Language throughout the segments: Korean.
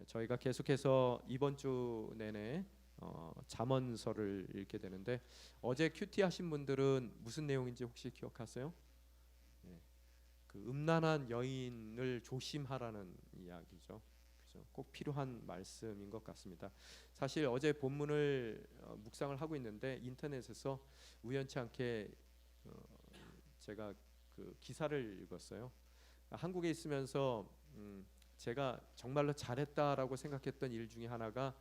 저희가 계속해서 이번 주 내내 잠언서를 읽게 되는데 어제 큐티 하신 분들은 무슨 내용인지 혹시 기억하세요? 네, 그 음란한 여인을 조심하라는 이야기죠. 그죠? 꼭 필요한 말씀인 것 같습니다. 사실 어제 본문을 묵상을 하고 있는데 인터넷에서 우연치 않게 제가 그 기사를 읽었어요. 한국에 있으면서 제가 정말로 잘했다라고 생각했던 일 중에 하나가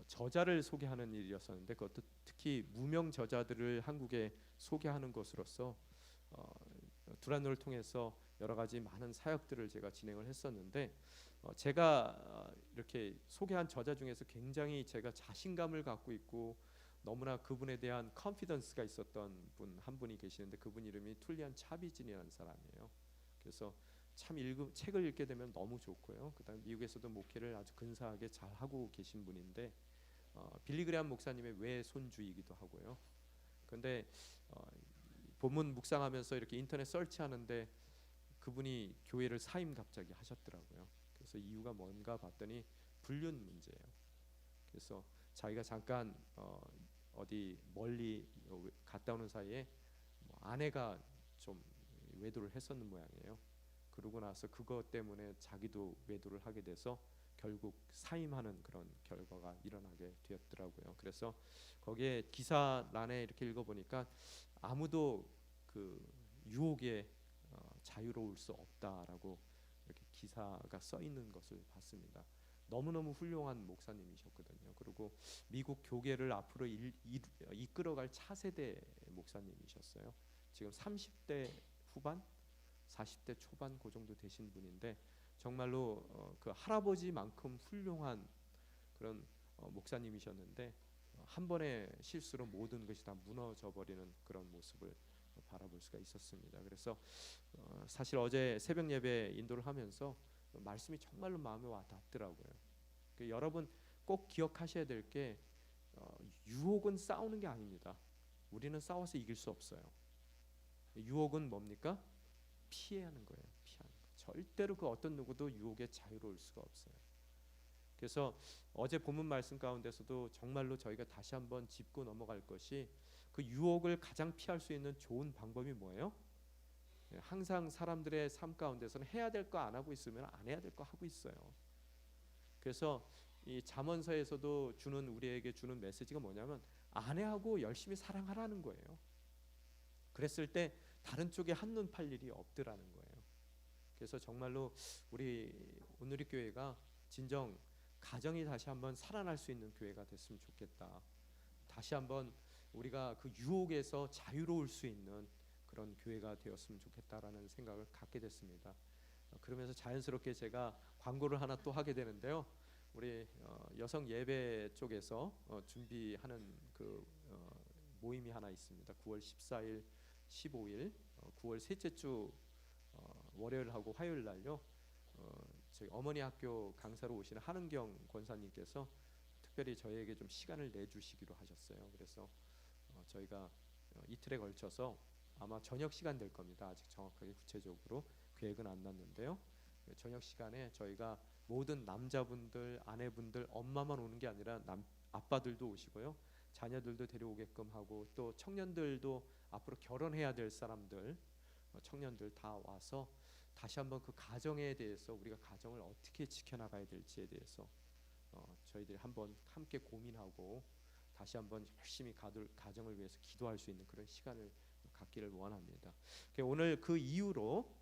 저자를 소개하는 일이었었는데 그것도 특히 무명 저자들을 한국에 소개하는 것으로서 어, 두란노를 통해서 여러 가지 많은 사역들을 제가 진행을 했었는데 제가 이렇게 소개한 저자 중에서 굉장히 제가 자신감을 갖고 있고 너무나 그분에 대한 컨피던스가 있었던 분 한 분이 계시는데 그분 이름이 툴리안 차비진이라는 사람이에요. 그래서 참 책을 읽게 되면 너무 좋고요. 그다음에 미국에서도 목회를 아주 근사하게 잘 하고 계신 분인데 빌리 그레함 목사님의 외손주이기도 하고요. 그런데 본문 묵상하면서 이렇게 인터넷 설치하는데 그분이 교회를 사임 갑자기 하셨더라고요. 그래서 이유가 뭔가 봤더니 불륜 문제예요. 그래서 자기가 잠깐 어디 멀리 갔다 오는 사이에 아내가 좀 외도를 했었는 모양이에요. 그러고 나서 그것 때문에 자기도 외도를 하게 돼서 결국 사임하는 그런 결과가 일어나게 되었더라고요. 그래서 거기에 기사란에 이렇게 읽어보니까 아무도 그 유혹에 자유로울 수 없다라고 이렇게 기사가 써 있는 것을 봤습니다. 너무너무 훌륭한 목사님이셨거든요. 그리고 미국 교계를 앞으로 이끌어갈 차세대 목사님이셨어요. 지금 30대 후반, 40대 초반 그 정도 되신 분인데 정말로 그 할아버지만큼 훌륭한 그런 목사님이셨는데 한 번의 실수로 모든 것이 다 무너져 버리는 그런 모습을 바라볼 수가 있었습니다. 그래서 사실 어제 새벽 예배 인도를 하면서 말씀이 정말로 마음에 와 닿더라고요. 여러분 꼭 기억하셔야 될 게 유혹은 싸우는 게 아닙니다. 우리는 싸워서 이길 수 없어요. 유혹은 뭡니까? 피해하는 거예요. 피하는 거. 절대로 그 어떤 누구도 유혹에 자유로울 수가 없어요. 그래서 어제 본문 말씀 가운데서도 정말로 저희가 다시 한번 짚고 넘어갈 것이 그 유혹을 가장 피할 수 있는 좋은 방법이 뭐예요? 항상 사람들의 삶 가운데서는 해야 될 거 안 하고 있으면 안 해야 될 거 하고 있어요. 그래서 이 잠언서에서도 우리에게 주는 메시지가 뭐냐면 아내하고 열심히 사랑하라는 거예요. 그랬을 때 다른 쪽에 한눈 팔 일이 없더라는 거예요. 그래서 정말로 우리 오늘의 교회가 진정 가정이 다시 한번 살아날 수 있는 교회가 됐으면 좋겠다. 다시 한번 우리가 그 유혹에서 자유로울 수 있는 그런 교회가 되었으면 좋겠다라는 생각을 갖게 됐습니다. 그러면서 자연스럽게 제가 광고를 하나 또 하게 되는데요. 우리 여성 예배 쪽에서 준비하는 그 모임이 하나 있습니다. 9월 14일, 15일, 9월 셋째 주 월요일하고 화요일 날요. 저희 어머니 학교 강사로 오시는 한은경 권사님께서 특별히 저희에게 좀 시간을 내주시기로 하셨어요. 그래서 저희가 이틀에 걸쳐서 아마 저녁 시간 될 겁니다. 아직 정확하게 구체적으로 계획은 안 났는데요. 저녁 시간에 저희가 모든 남자분들, 아내분들, 엄마만 오는 게 아니라 아빠들도 오시고요. 자녀들도 데려오게끔 하고 또 청년들도 앞으로 결혼해야 될 사람들, 청년들 다 와서 다시 한번 그 가정에 대해서 우리가 가정을 어떻게 지켜나가야 될지에 대해서 저희들이 한번 함께 고민하고 다시 한번 열심히 가정을 위해서 기도할 수 있는 그런 시간을 갖기를 원합니다. 오늘 그 이후로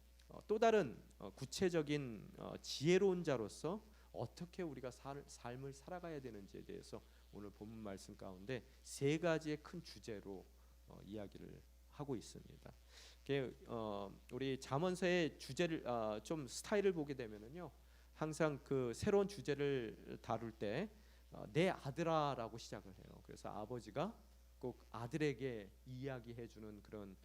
또 다른 구체적인 지혜로운 자로서 어떻게 우리가 삶을 살아가야 되는지에 대해서 오늘 본문 말씀 가운데 세 가지의 큰 주제로 이야기를 하고 있습니다. 우리 잠언서의 주제를 좀 스타일을 보게 되면은요, 항상 그 새로운 주제를 다룰 때 내 아들아라고 시작을 해요. 그래서 아버지가 꼭 아들에게 이야기해주는 그런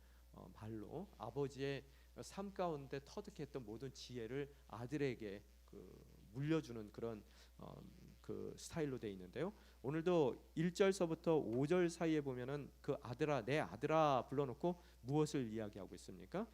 말로 아버지의 삶 가운데 터득했던 모든 지혜를 아들에게 물려주는 그런 그 스타일로 되어 있는데요. 오늘도 1절서부터 5절 사이에 보면은 그 아들아, 내 아들아 불러놓고 무엇을 이야기하고 있습니까?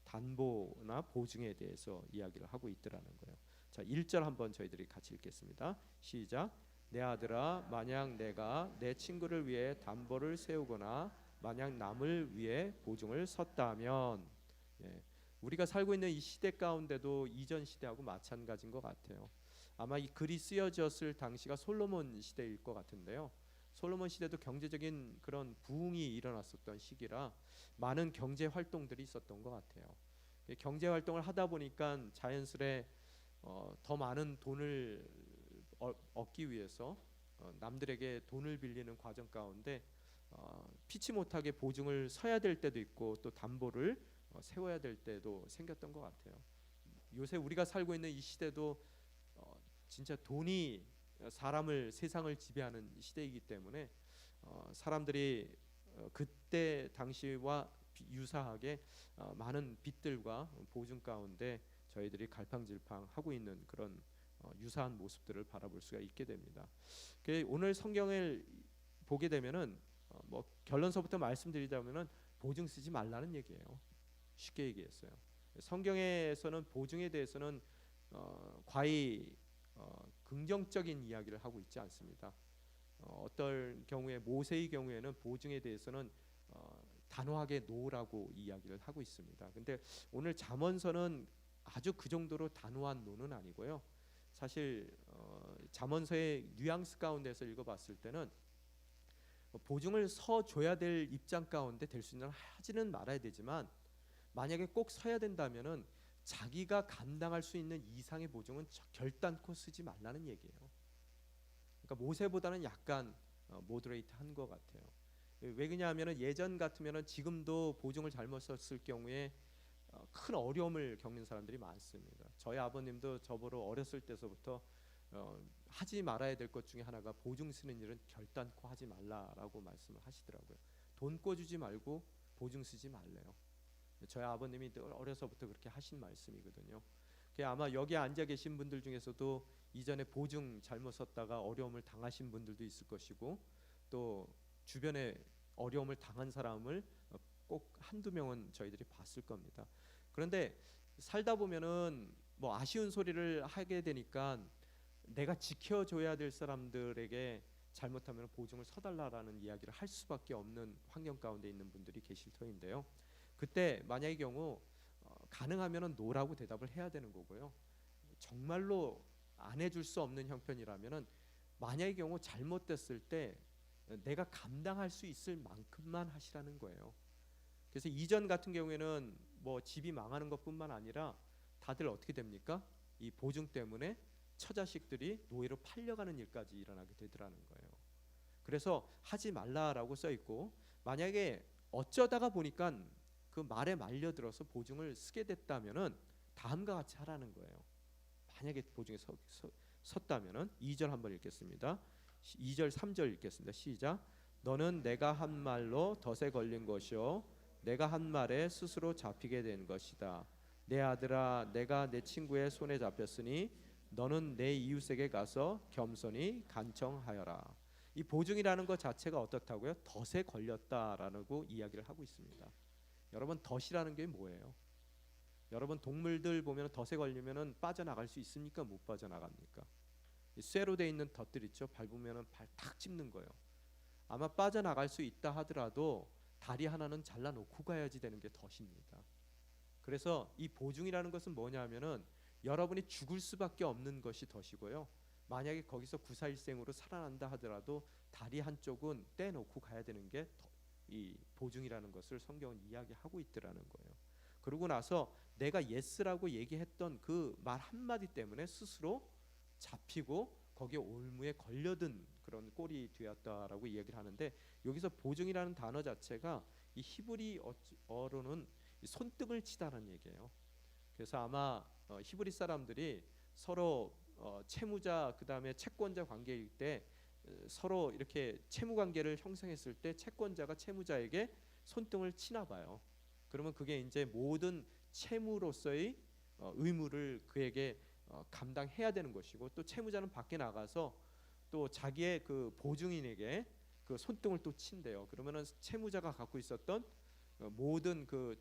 담보나 보증에 대해서 이야기를 하고 있더라는 거예요. 자, 1절 한번 저희들이 같이 읽겠습니다. 시작. 내 아들아, 만약 내가 내 친구를 위해 담보를 세우거나 만약 남을 위해 보증을 섰다면, 예, 우리가 살고 있는 이 시대 가운데도 이전 시대하고 마찬가지인 것 같아요. 아마 이 글이 쓰여졌을 당시가 솔로몬 시대일 것 같은데요. 솔로몬 시대도 경제적인 그런 부흥이 일어났었던 시기라 많은 경제 활동들이 있었던 것 같아요. 경제 활동을 하다 보니까 자연스레 더 많은 돈을 얻기 위해서 남들에게 돈을 빌리는 과정 가운데 피치 못하게 보증을 서야 될 때도 있고 또 담보를 세워야 될 때도 생겼던 것 같아요. 요새 우리가 살고 있는 이 시대도 진짜 돈이 사람을 세상을 지배하는 시대이기 때문에 사람들이 그때 당시와 유사하게 많은 빚들과 보증 가운데 저희들이 갈팡질팡하고 있는 그런 유사한 모습들을 바라볼 수가 있게 됩니다. 오늘 성경을 보게 되면은 뭐 결론서부터 말씀드리자면은 보증 쓰지 말라는 얘기예요. 쉽게 얘기했어요. 성경에서는 보증에 대해서는 과히 긍정적인 이야기를 하고 있지 않습니다. 어떤 경우에 모세의 경우에는 보증에 대해서는 단호하게 노라고 이야기를 하고 있습니다. 근데 오늘 잠언서는 아주 그 정도로 단호한 노는 아니고요. 사실 잠언서의 뉘앙스 가운데서 읽어봤을 때는 보증을 서줘야 될 입장 가운데 될 수 있는 하지는 말아야 되지만 만약에 꼭 서야 된다면은 자기가 감당할 수 있는 이상의 보증은 결단코 쓰지 말라는 얘기예요. 그러니까 모세보다는 약간 모더레이트한 것 같아요. 왜 그러냐하면은 예전 같으면은 지금도 보증을 잘못 썼을 경우에 큰 어려움을 겪는 사람들이 많습니다. 저희 아버님도 저보러 어렸을 때서부터 하지 말아야 될 것 중에 하나가 보증 쓰는 일은 결단코 하지 말라라고 말씀을 하시더라고요. 돈 꿔주지 말고 보증 쓰지 말래요. 저희 아버님이 어려서부터 그렇게 하신 말씀이거든요. 아마 여기 앉아 계신 분들 중에서도 이전에 보증 잘못 썼다가 어려움을 당하신 분들도 있을 것이고 또 주변에 어려움을 당한 사람을 꼭 한두 명은 저희들이 봤을 겁니다. 그런데 살다 보면은 뭐 아쉬운 소리를 하게 되니까 내가 지켜줘야 될 사람들에게 잘못하면 보증을 서달라라는 이야기를 할 수밖에 없는 환경 가운데 있는 분들이 계실 터인데요. 그때 만약의 경우 가능하면은 노라고 대답을 해야 되는 거고요. 정말로 안 해줄 수 없는 형편이라면은 만약의 경우 잘못됐을 때 내가 감당할 수 있을 만큼만 하시라는 거예요. 그래서 이전 같은 경우에는 뭐 집이 망하는 것뿐만 아니라 다들 어떻게 됩니까? 이 보증 때문에 처자식들이 노예로 팔려가는 일까지 일어나게 되더라는 거예요. 그래서 하지 말라라고 써 있고 만약에 어쩌다가 보니까 그 말에 말려들어서 보증을 쓰게 됐다면은 다음과 같이 하라는 거예요. 만약에 보증에 섰다면은 2절 한번 읽겠습니다. 2절 3절 읽겠습니다. 시작. 너는 내가 한 말로 덫에 걸린 것이요 내가 한 말에 스스로 잡히게 된 것이다. 내 아들아 내가 내 친구의 손에 잡혔으니 너는 내 이웃에게 가서 겸손히 간청하여라. 이 보증이라는 것 자체가 어떻다고요? 덫에 걸렸다라고 이야기를 하고 있습니다. 여러분 덫이라는 게 뭐예요? 여러분 동물들 보면 덫에 걸리면은 빠져나갈 수 있습니까? 못 빠져나갑니까? 쇠로 돼 있는 덫들 있죠. 밟으면은 발 탁 찝는 거예요. 아마 빠져나갈 수 있다 하더라도 다리 하나는 잘라놓고 가야지 되는 게 덫입니다. 그래서 이 보증이라는 것은 뭐냐면은 여러분이 죽을 수밖에 없는 것이 덫이고요. 만약에 거기서 구사일생으로 살아난다 하더라도 다리 한쪽은 떼놓고 가야 되는 게 이 보증이라는 것을 성경은 이야기하고 있더라는 거예요. 그러고 나서 내가 예스라고 얘기했던 그 말 한마디 때문에 스스로 잡히고 거기에 올무에 걸려든 그런 꼴이 되었다라고 이야기를 하는데 여기서 보증이라는 단어 자체가 이 히브리어로는 손등을 치다는 얘기예요. 그래서 아마 히브리 사람들이 서로 채무자 그다음에 채권자 관계일 때 서로 이렇게 채무 관계를 형성했을 때 채권자가 채무자에게 손등을 치나 봐요. 그러면 그게 이제 모든 채무로서의 의무를 그에게 감당해야 되는 것이고 또 채무자는 밖에 나가서 또 자기의 그 보증인에게 그 손등을 또 친대요. 그러면은 채무자가 갖고 있었던 모든 그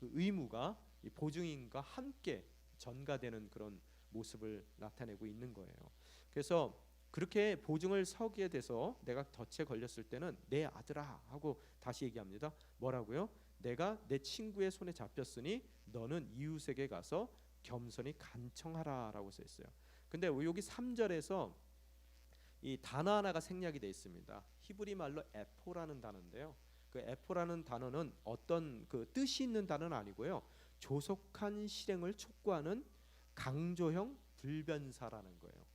의무가 이 보증인과 함께 전가되는 그런 모습을 나타내고 있는 거예요. 그래서 그렇게 보증을 서게 돼서 내가 덫에 걸렸을 때는 내 아들아 하고 다시 얘기합니다. 뭐라고요? 내가 내 친구의 손에 잡혔으니 너는 이웃에게 가서 겸손히 간청하라라고 써 있어요. 근데 여기 3절에서 이 단어 하나가 생략이 되어 있습니다. 히브리 말로 에포라는 단어인데요. 그 에포라는 단어는 어떤 그 뜻이 있는 단어는 아니고요. 조속한 실행을 촉구하는 강조형 불변사라는 거예요.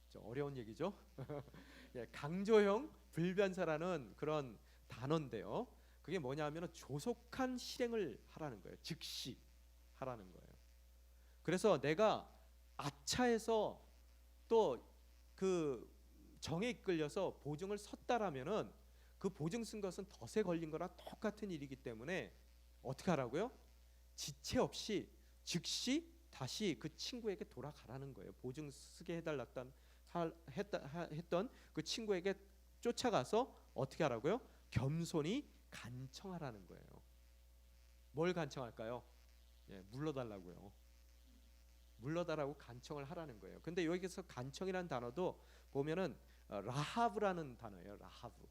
좀 어려운 얘기죠. 예, 강조형 불변사라는 그런 단어인데요. 그게 뭐냐면 조속한 실행을 하라는 거예요. 즉시 하라는 거예요. 그래서 내가 아차해서 또 그 정에 이끌려서 보증을 섰다라면은 그 보증 쓴 것은 덫에 걸린 거랑 똑같은 일이기 때문에 어떻게 하라고요? 지체 없이 즉시 다시 그 친구에게 돌아가라는 거예요. 보증 쓰게 했던 그 친구에게 쫓아가서 어떻게 하라고요? 겸손히 간청하라는 거예요. 뭘 간청할까요? 예, 물러달라고요. 물러달라고 간청을 하라는 거예요. 근데 여기서 간청이라는 단어도 보면은 라하브라는 단어예요. 라하브.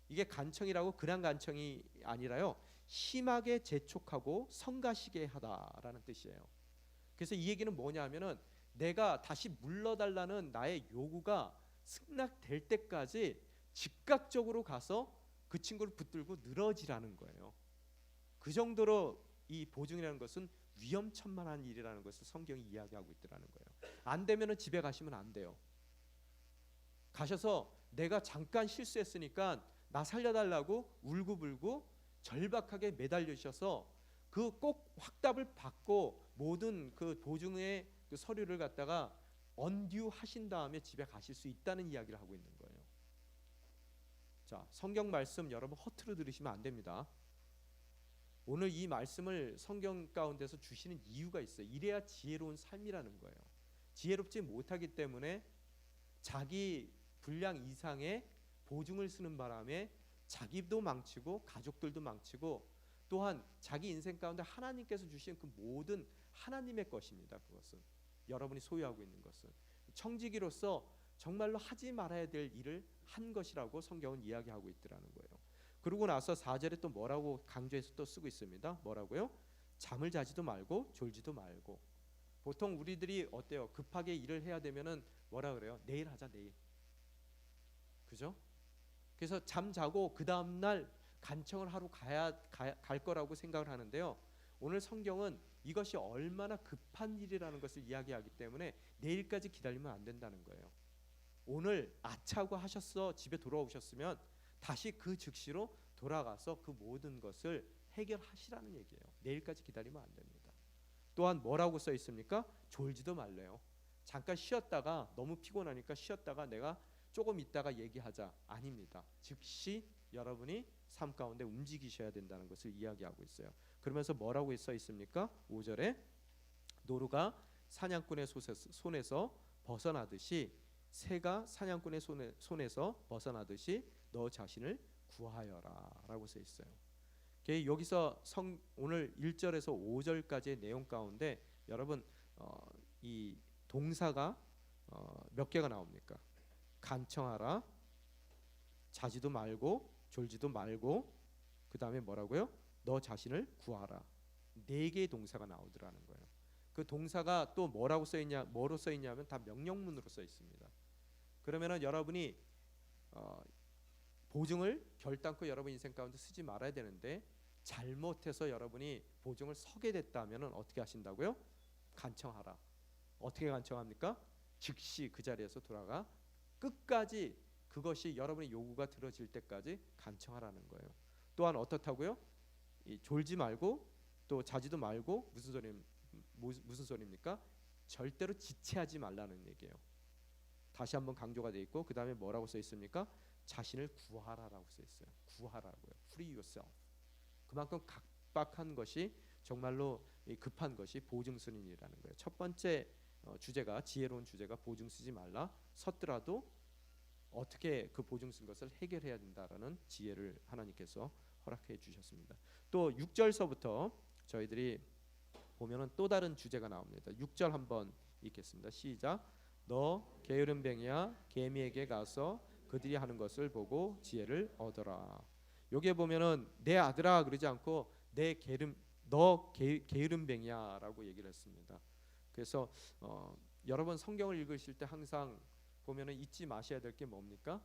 이게 간청이라고 그냥 간청이 아니라요. 심하게 재촉하고 성가시게 하다라는 뜻이에요. 그래서 이 얘기는 뭐냐면은 내가 다시 물러달라는 나의 요구가 승낙될 때까지 즉각적으로 가서 그 친구를 붙들고 늘어지라는 거예요. 그 정도로 이 보증이라는 것은 위험천만한 일이라는 것을 성경이 이야기하고 있더라는 거예요. 안 되면은 집에 가시면 안 돼요. 가셔서 내가 잠깐 실수했으니까 나 살려달라고 울고불고 절박하게 매달리셔서 그 꼭 확답을 받고 모든 그 보증의 그 서류를 갖다가 언듀하신 다음에 집에 가실 수 있다는 이야기를 하고 있는 거예요. 자, 성경 말씀 여러분 허투루 들으시면 안 됩니다. 오늘 이 말씀을 성경 가운데서 주시는 이유가 있어요. 이래야 지혜로운 삶이라는 거예요. 지혜롭지 못하기 때문에 자기 분량 이상의 보증을 쓰는 바람에 자기도 망치고 가족들도 망치고 또한 자기 인생 가운데 하나님께서 주신 그 모든 하나님의 것입니다. 그것은 여러분이 소유하고 있는 것은 청지기로서 정말로 하지 말아야 될 일을 한 것이라고 성경은 이야기하고 있더라는 거예요. 그러고 나서 4절에 또 뭐라고 강조해서 또 쓰고 있습니다. 뭐라고요? 잠을 자지도 말고 졸지도 말고. 보통 우리들이 어때요? 급하게 일을 해야 되면은 뭐라 그래요? 내일 하자, 내일. 그죠? 그래서 잠 자고 그 다음 날 간청을 하러 갈 거라고 생각을 하는데요. 오늘 성경은 이것이 얼마나 급한 일이라는 것을 이야기하기 때문에 내일까지 기다리면 안 된다는 거예요. 오늘 아차고 하셨어 집에 돌아오셨으면 다시 그 즉시로 돌아가서 그 모든 것을 해결하시라는 얘기예요. 내일까지 기다리면 안 됩니다. 또한 뭐라고 써 있습니까? 졸지도 말래요. 잠깐 쉬었다가 너무 피곤하니까 쉬었다가 내가 조금 있다가 얘기하자. 아닙니다. 즉시 여러분이 삶 가운데 움직이셔야 된다는 것을 이야기하고 있어요. 그러면서 뭐라고 써 있습니까? 5절에 노루가 사냥꾼의 손에서 벗어나듯이 새가 사냥꾼의 손에서 벗어나듯이 너 자신을 구하여라 라고 써 있어요. 여기서 오늘 1절에서 5절까지의 내용 가운데 여러분 이 동사가 몇 개가 나옵니까? 간청하라, 자지도 말고 졸지도 말고 그 다음에 뭐라고요? 너 자신을 구하라. 4개의 동사가 나오더라는 거예요. 그 동사가 또 뭐로 써 있냐면 다 명령문으로 써 있습니다. 그러면은 여러분이 보증을 결단코 여러분 인생 가운데 쓰지 말아야 되는데 잘못해서 여러분이 보증을 서게 됐다면은 어떻게 하신다고요? 간청하라. 어떻게 간청합니까? 즉시 그 자리에서 돌아가 끝까지 그것이 여러분의 요구가 들어질 때까지 간청하라는 거예요. 또한 어떻다고요? 졸지 말고 또 자지도 말고 무슨 소리입니까? 절대로 지체하지 말라는 얘기예요. 다시 한번 강조가 돼 있고 그 다음에 뭐라고 써 있습니까? 자신을 구하라라고 써 있어요. 구하라고요. Free yourself. 그만큼 각박한 것이 정말로 급한 것이 보증스님이라는 거예요. 첫 번째 주제가 지혜로운 주제가 보증 쓰지 말라. 섰더라도 어떻게 그 보증 쓴 것을 해결해야 된다라는 지혜를 하나님께서 허락해 주셨습니다. 또 6절서부터 저희들이 보면은 또 다른 주제가 나옵니다. 6절 한번 읽겠습니다. 시작. 너 게으른 뱅이야, 개미에게 가서 그들이 하는 것을 보고 지혜를 얻어라. 여기에 보면은 내 아들아 그러지 않고 너 게으른 뱅이야라고 얘기를 했습니다. 그래서 여러 번 성경을 읽으실 때 항상 보면은 잊지 마셔야 될 게 뭡니까?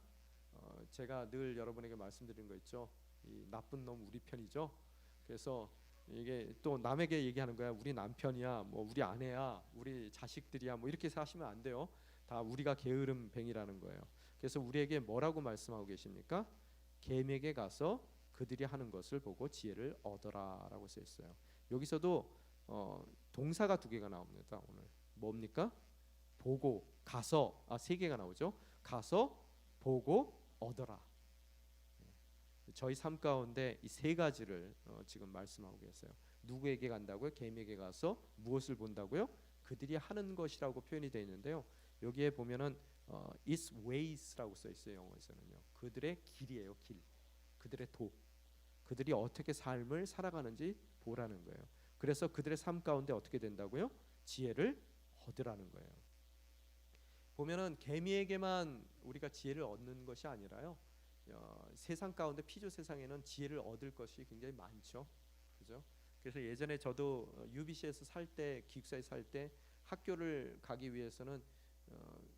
제가 늘 여러분에게 말씀드린 거 있죠. 이 나쁜 놈 우리 편이죠. 그래서 이게 또 남에게 얘기하는 거야. 우리 남편이야, 뭐 우리 아내야, 우리 자식들이야, 뭐 이렇게 하시면 안 돼요. 다 우리가 게으름 뱅이라는 거예요. 그래서 우리에게 뭐라고 말씀하고 계십니까? 개미에게 가서 그들이 하는 것을 보고 지혜를 얻어라라고 써 있어요. 여기서도 동사가 두 개가 나옵니다. 오늘 뭡니까? 보고 가서 세 개가 나오죠. 가서 보고 얻어라. 저희 삶 가운데 이 세 가지를 지금 말씀하고 계세요. 누구에게 간다고요? 개미에게 가서 무엇을 본다고요? 그들이 하는 것이라고 표현이 되어 있는데요. 여기에 보면은 its ways라고 써 있어요. 영어에서는요. 그들의 길이에요. 길. 그들의 도. 그들이 어떻게 삶을 살아가는지 보라는 거예요. 그래서 그들의 삶 가운데 어떻게 된다고요? 지혜를 얻으라는 거예요. 보면은 개미에게만 우리가 지혜를 얻는 것이 아니라요. 세상 가운데 피조 세상에는 지혜를 얻을 것이 굉장히 많죠. 그죠? 그래서 예전에 저도 UBC에서 살 때, 기숙사에 살 때 학교를 가기 위해서는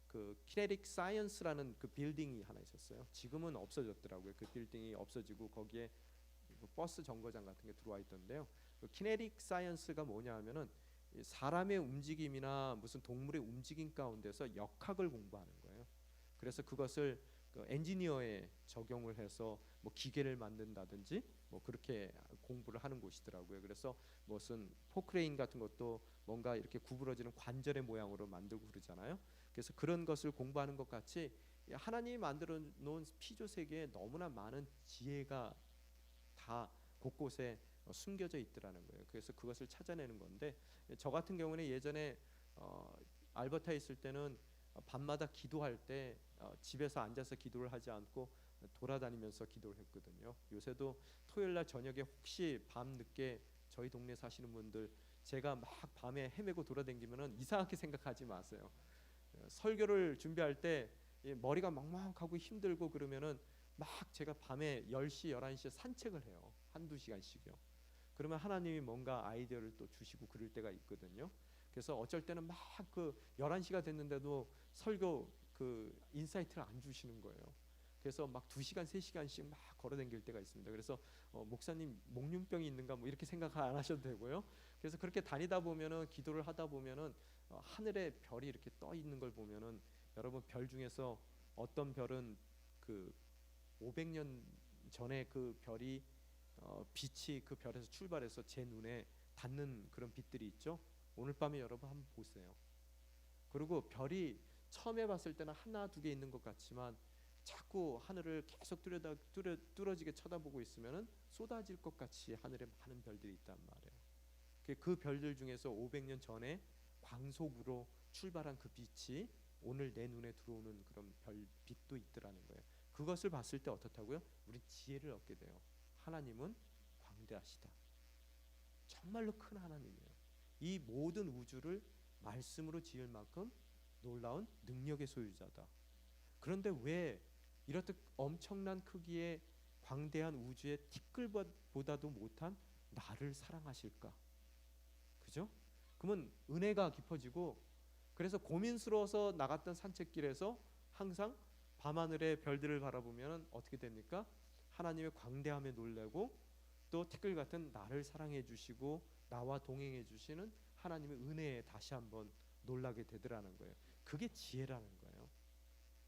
그 키네틱 사이언스라는 그 빌딩이 하나 있었어요. 지금은 없어졌더라고요. 그 빌딩이 없어지고 거기에 그 버스 정거장 같은 게 들어와 있던데요. 그 키네틱 사이언스가 뭐냐 하면은 사람의 움직임이나 무슨 동물의 움직임 가운데서 역학을 공부하는 거예요. 그래서 그것을 그 엔지니어에 적용을 해서 뭐 기계를 만든다든지 뭐 그렇게 공부를 하는 곳이더라고요. 그래서 무슨 포크레인 같은 것도 뭔가 이렇게 구부러지는 관절의 모양으로 만들고 그러잖아요. 그래서 그런 것을 공부하는 것 같이 하나님이 만들어 놓은 피조 세계에 너무나 많은 지혜가 다 곳곳에 숨겨져 있더라는 거예요. 그래서 그것을 찾아내는 건데, 저 같은 경우는 예전에 알버타에 있을 때는 밤마다 기도할 때 집에서 앉아서 기도를 하지 않고 돌아다니면서 기도를 했거든요. 요새도 토요일날 저녁에 혹시 밤 늦게 저희 동네 사시는 분들 제가 막 밤에 헤매고 돌아다니면은 이상하게 생각하지 마세요. 설교를 준비할 때 머리가 막막하고 힘들고 그러면은 막 제가 밤에 10시, 11시에 산책을 해요. 한두 시간씩요. 그러면 하나님이 뭔가 아이디어를 또 주시고 그럴 때가 있거든요. 그래서 어쩔 때는 막 그 11시가 됐는데도 설교 그 인사이트를 안 주시는 거예요. 그래서 막 2시간, 3시간씩 막 걸어다닐 때가 있습니다. 그래서 목사님 목륜병이 있는가 뭐 이렇게 생각 안 하셔도 되고요. 그래서 그렇게 다니다 보면은 기도를 하다 보면은 하늘에 별이 이렇게 떠 있는 걸 보면은 여러분 별 중에서 어떤 별은 그 500년 전에 그 별이 빛이 그 별에서 출발해서 제 눈에 닿는 그런 빛들이 있죠. 오늘 밤에 여러분 한번 보세요. 그리고 별이 처음에 봤을 때는 하나 두 개 있는 것 같지만 자꾸 하늘을 계속 뚫어지게 쳐다보고 있으면은 쏟아질 것 같이 하늘에 많은 별들이 있단 말이에요. 그 별들 중에서 500년 전에 광속으로 출발한 그 빛이 오늘 내 눈에 들어오는 그런 별빛도 있더라는 거예요. 그것을 봤을 때 어떻다고요? 우리 지혜를 얻게 돼요. 하나님은 광대하시다. 정말로 큰 하나님이에요. 이 모든 우주를 말씀으로 지을 만큼 놀라운 능력의 소유자다. 그런데 왜 이렇듯 엄청난 크기의 광대한 우주의 티끌보다도 못한 나를 사랑하실까? 그죠? 그러면 은혜가 깊어지고, 그래서 고민스러워서 나갔던 산책길에서 항상 밤하늘의 별들을 바라보면 어떻게 됩니까? 하나님의 광대함에 놀라고 또 티끌 같은 나를 사랑해 주시고 나와 동행해 주시는 하나님의 은혜에 다시 한번 놀라게 되더라는 거예요. 그게 지혜라는 거예요.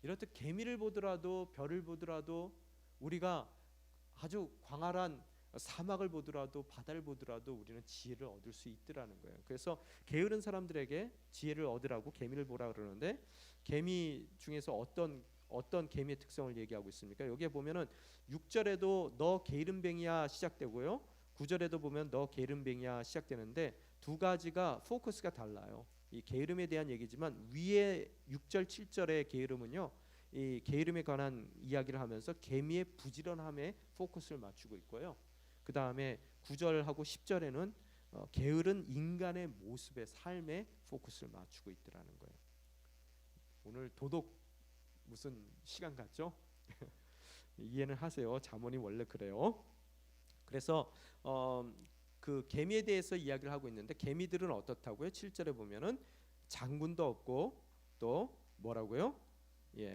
이렇듯 개미를 보더라도 별을 보더라도 우리가 아주 광활한 사막을 보더라도 바다를 보더라도 우리는 지혜를 얻을 수 있더라는 거예요. 그래서 게으른 사람들에게 지혜를 얻으라고 개미를 보라 그러는데, 개미 중에서 어떤 개미의 특성을 얘기하고 있습니까? 여기에 보면은 6절에도 너 게으름뱅이야 시작되고요. 9절에도 보면 너 게으름뱅이야 시작되는데 두 가지가 포커스가 달라요. 이 게으름에 대한 얘기지만 위에 6절 7절의 게으름은요, 이 게으름에 관한 이야기를 하면서 개미의 부지런함에 포커스를 맞추고 있고요. 그 다음에 9절하고 10절에는 게으른 인간의 모습의 삶에 포커스를 맞추고 있더라는 거예요. 오늘 도덕 무슨 시간 같죠? 이해는 하세요. 잠언이 원래 그래요. 그래서 그 개미에 대해서 이야기를 하고 있는데 개미들은 어떻다고요? 7절에 보면은 장군도 없고 또 뭐라고요?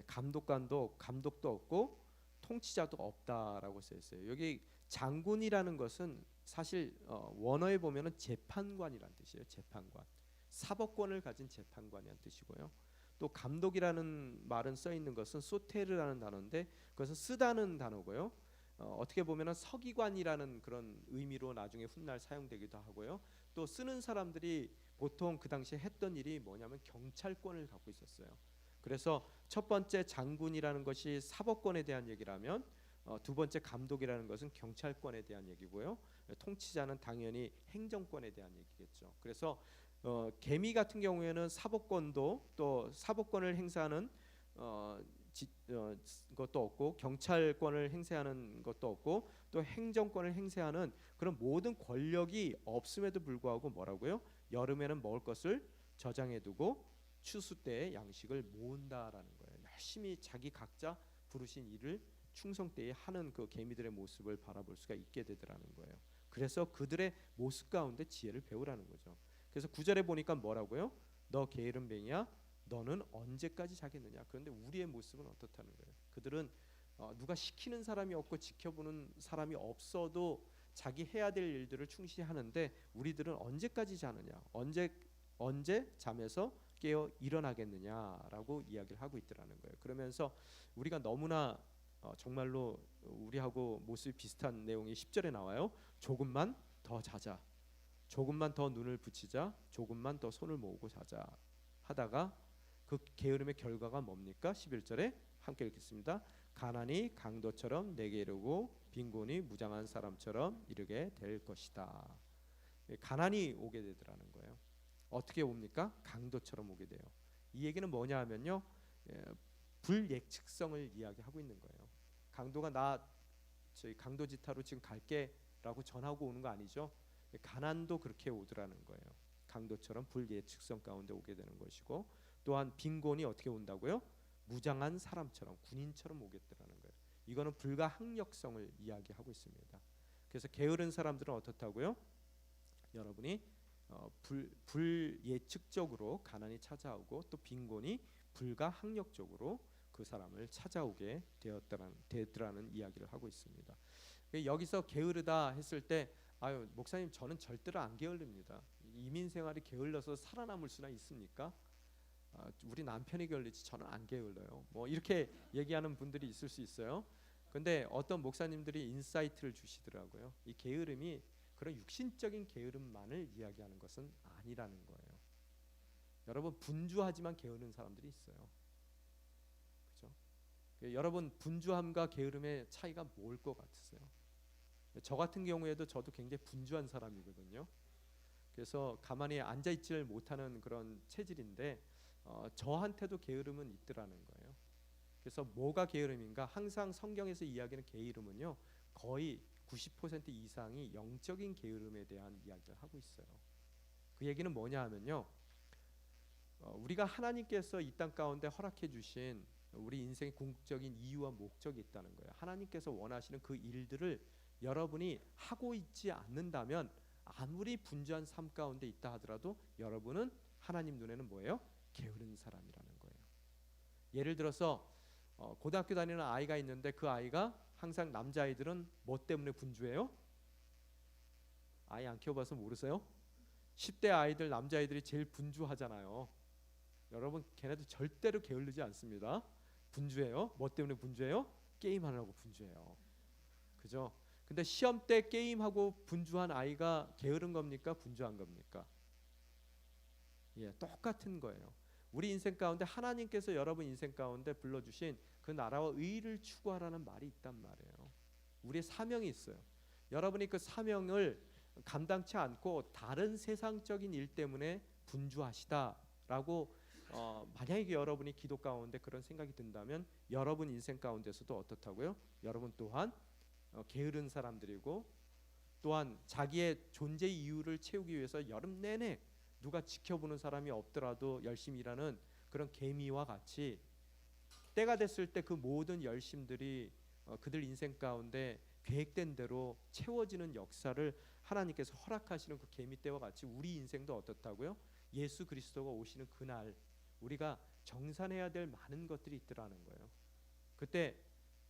감독도 없고 통치자도 없다라고 써 있어요. 여기 장군이라는 것은 사실 원어에 보면은 재판관이라는 뜻이에요. 재판관. 사법권을 가진 재판관이라는 뜻이고요. 또 감독이라는 말은 써 있는 것은 소테르라는 단어인데 그것은 쓰다는 단어고요. 어떻게 보면은 서기관이라는 그런 의미로 나중에 훗날 사용되기도 하고요. 또 쓰는 사람들이 보통 그 당시에 했던 일이 뭐냐면 경찰권을 갖고 있었어요. 그래서 첫 번째 장군이라는 것이 사법권에 대한 얘기라면 두 번째 감독이라는 것은 경찰권에 대한 얘기고요. 통치자는 당연히 행정권에 대한 얘기겠죠. 그래서 개미 같은 경우에는 사법권도 또 사법권을 행사하는 것도 없고 경찰권을 행사하는 것도 없고 또 행정권을 행사하는 그런 모든 권력이 없음에도 불구하고 뭐라고요? 여름에는 먹을 것을 저장해두고 추수 때에 양식을 모은다라는 거예요. 열심히 자기 각자 부르신 일을 충성 때에 하는 그 개미들의 모습을 바라볼 수가 있게 되더라는 거예요. 그래서 그들의 모습 가운데 지혜를 배우라는 거죠. 그래서 9절에 보니까 뭐라고요? 너 게으른 뱅이야 너는 언제까지 자겠느냐. 그런데 우리의 모습은 어떻다는 거예요? 그들은 누가 시키는 사람이 없고 지켜보는 사람이 없어도 자기 해야 될 일들을 충실히 하는데 우리들은 언제까지 자느냐, 언제 잠에서 깨어 일어나겠느냐라고 이야기를 하고 있더라는 거예요. 그러면서 우리가 너무나 정말로 우리하고 모습이 비슷한 내용이 10절에 나와요. 조금만 더 자자, 조금만 더 눈을 붙이자, 조금만 더 손을 모으고 자자 하다가 그 게으름의 결과가 뭡니까? 11절에 함께 읽겠습니다. 가난이 강도처럼 내게 이르고 빈곤이 무장한 사람처럼 이르게 될 것이다. 가난이 오게 되더라는 거예요. 어떻게 옵니까? 강도처럼 오게 돼요. 이 얘기는 뭐냐 하면요, 불예측성을 이야기하고 있는 거예요. 강도가 저희 강도지타로 지금 갈게라고 전하고 오는 거 아니죠? 가난도 그렇게 오더라는 거예요. 강도처럼 불예측성 가운데 오게 되는 것이고 또한 빈곤이 어떻게 온다고요? 무장한 사람처럼 군인처럼 오겠더라는 거예요. 이거는 불가항력성을 이야기하고 있습니다. 그래서 게으른 사람들은 어떻다고요? 여러분이 불예측적으로 가난이 찾아오고 또 빈곤이 불가항력적으로 그 사람을 찾아오게 되었더라는 이야기를 하고 있습니다. 여기서 게으르다 했을 때 아유 목사님 저는 절대로 안 게을릅니다. 이민 생활이 게을러서 살아남을 수나 있습니까? 우리 남편이 게을르지 저는 안 게을러요. 뭐 이렇게 얘기하는 분들이 있을 수 있어요. 근데 어떤 목사님들이 인사이트를 주시더라고요. 이 게으름이 그런 육신적인 게으름만을 이야기하는 것은 아니라는 거예요. 여러분 분주하지만 게으른 사람들이 있어요. 그죠? 여러분 분주함과 게으름의 차이가 뭘 것 같으세요? 저 같은 경우에도 저도 굉장히 분주한 사람이거든요. 그래서 가만히 앉아 있지를 못하는 그런 체질인데 저한테도 게으름은 있더라는 거예요. 그래서 뭐가 게으름인가? 항상 성경에서 이야기하는 게으름은요, 거의 90% 이상이 영적인 게으름에 대한 이야기를 하고 있어요. 그 얘기는 뭐냐 하면요, 우리가 하나님께서 이 땅 가운데 허락해 주신 우리 인생의 궁극적인 이유와 목적이 있다는 거예요. 하나님께서 원하시는 그 일들을 여러분이 하고 있지 않는다면 아무리 분주한 삶 가운데 있다 하더라도 여러분은 하나님 눈에는 뭐예요? 게으른 사람이라는 거예요. 예를 들어서 고등학교 다니는 아이가 있는데 그 아이가 항상 남자아이들은 뭐 때문에 분주해요? 아이 안 키워봐서 모르세요? 10대 아이들 남자아이들이 제일 분주하잖아요. 여러분 걔네들 절대로 게으르지 않습니다. 분주해요. 뭐 때문에 분주해요? 게임하느라고 분주해요. 그죠? 근데 시험 때 게임하고 분주한 아이가 게으른 겁니까? 분주한 겁니까? 똑같은 거예요. 우리 인생 가운데 하나님께서 여러분 인생 가운데 불러주신 그 나라와 의를 추구하라는 말이 있단 말이에요. 우리의 사명이 있어요. 여러분이 그 사명을 감당치 않고 다른 세상적인 일 때문에 분주하시다라고 만약에 여러분이 기도 가운데 그런 생각이 든다면 여러분 인생 가운데서도 어떻다고요? 여러분 또한 게으른 사람들이고 또한 자기의 존재 이유를 채우기 위해서 여름 내내 누가 지켜보는 사람이 없더라도 열심히 일하는 그런 개미와 같이 때가 됐을 때 그 모든 열심들이 그들 인생 가운데 계획된 대로 채워지는 역사를 하나님께서 허락하시는 그 개미 때와 같이 우리 인생도 어떻다고요? 예수 그리스도가 오시는 그날 우리가 정산해야 될 많은 것들이 있더라는 거예요. 그때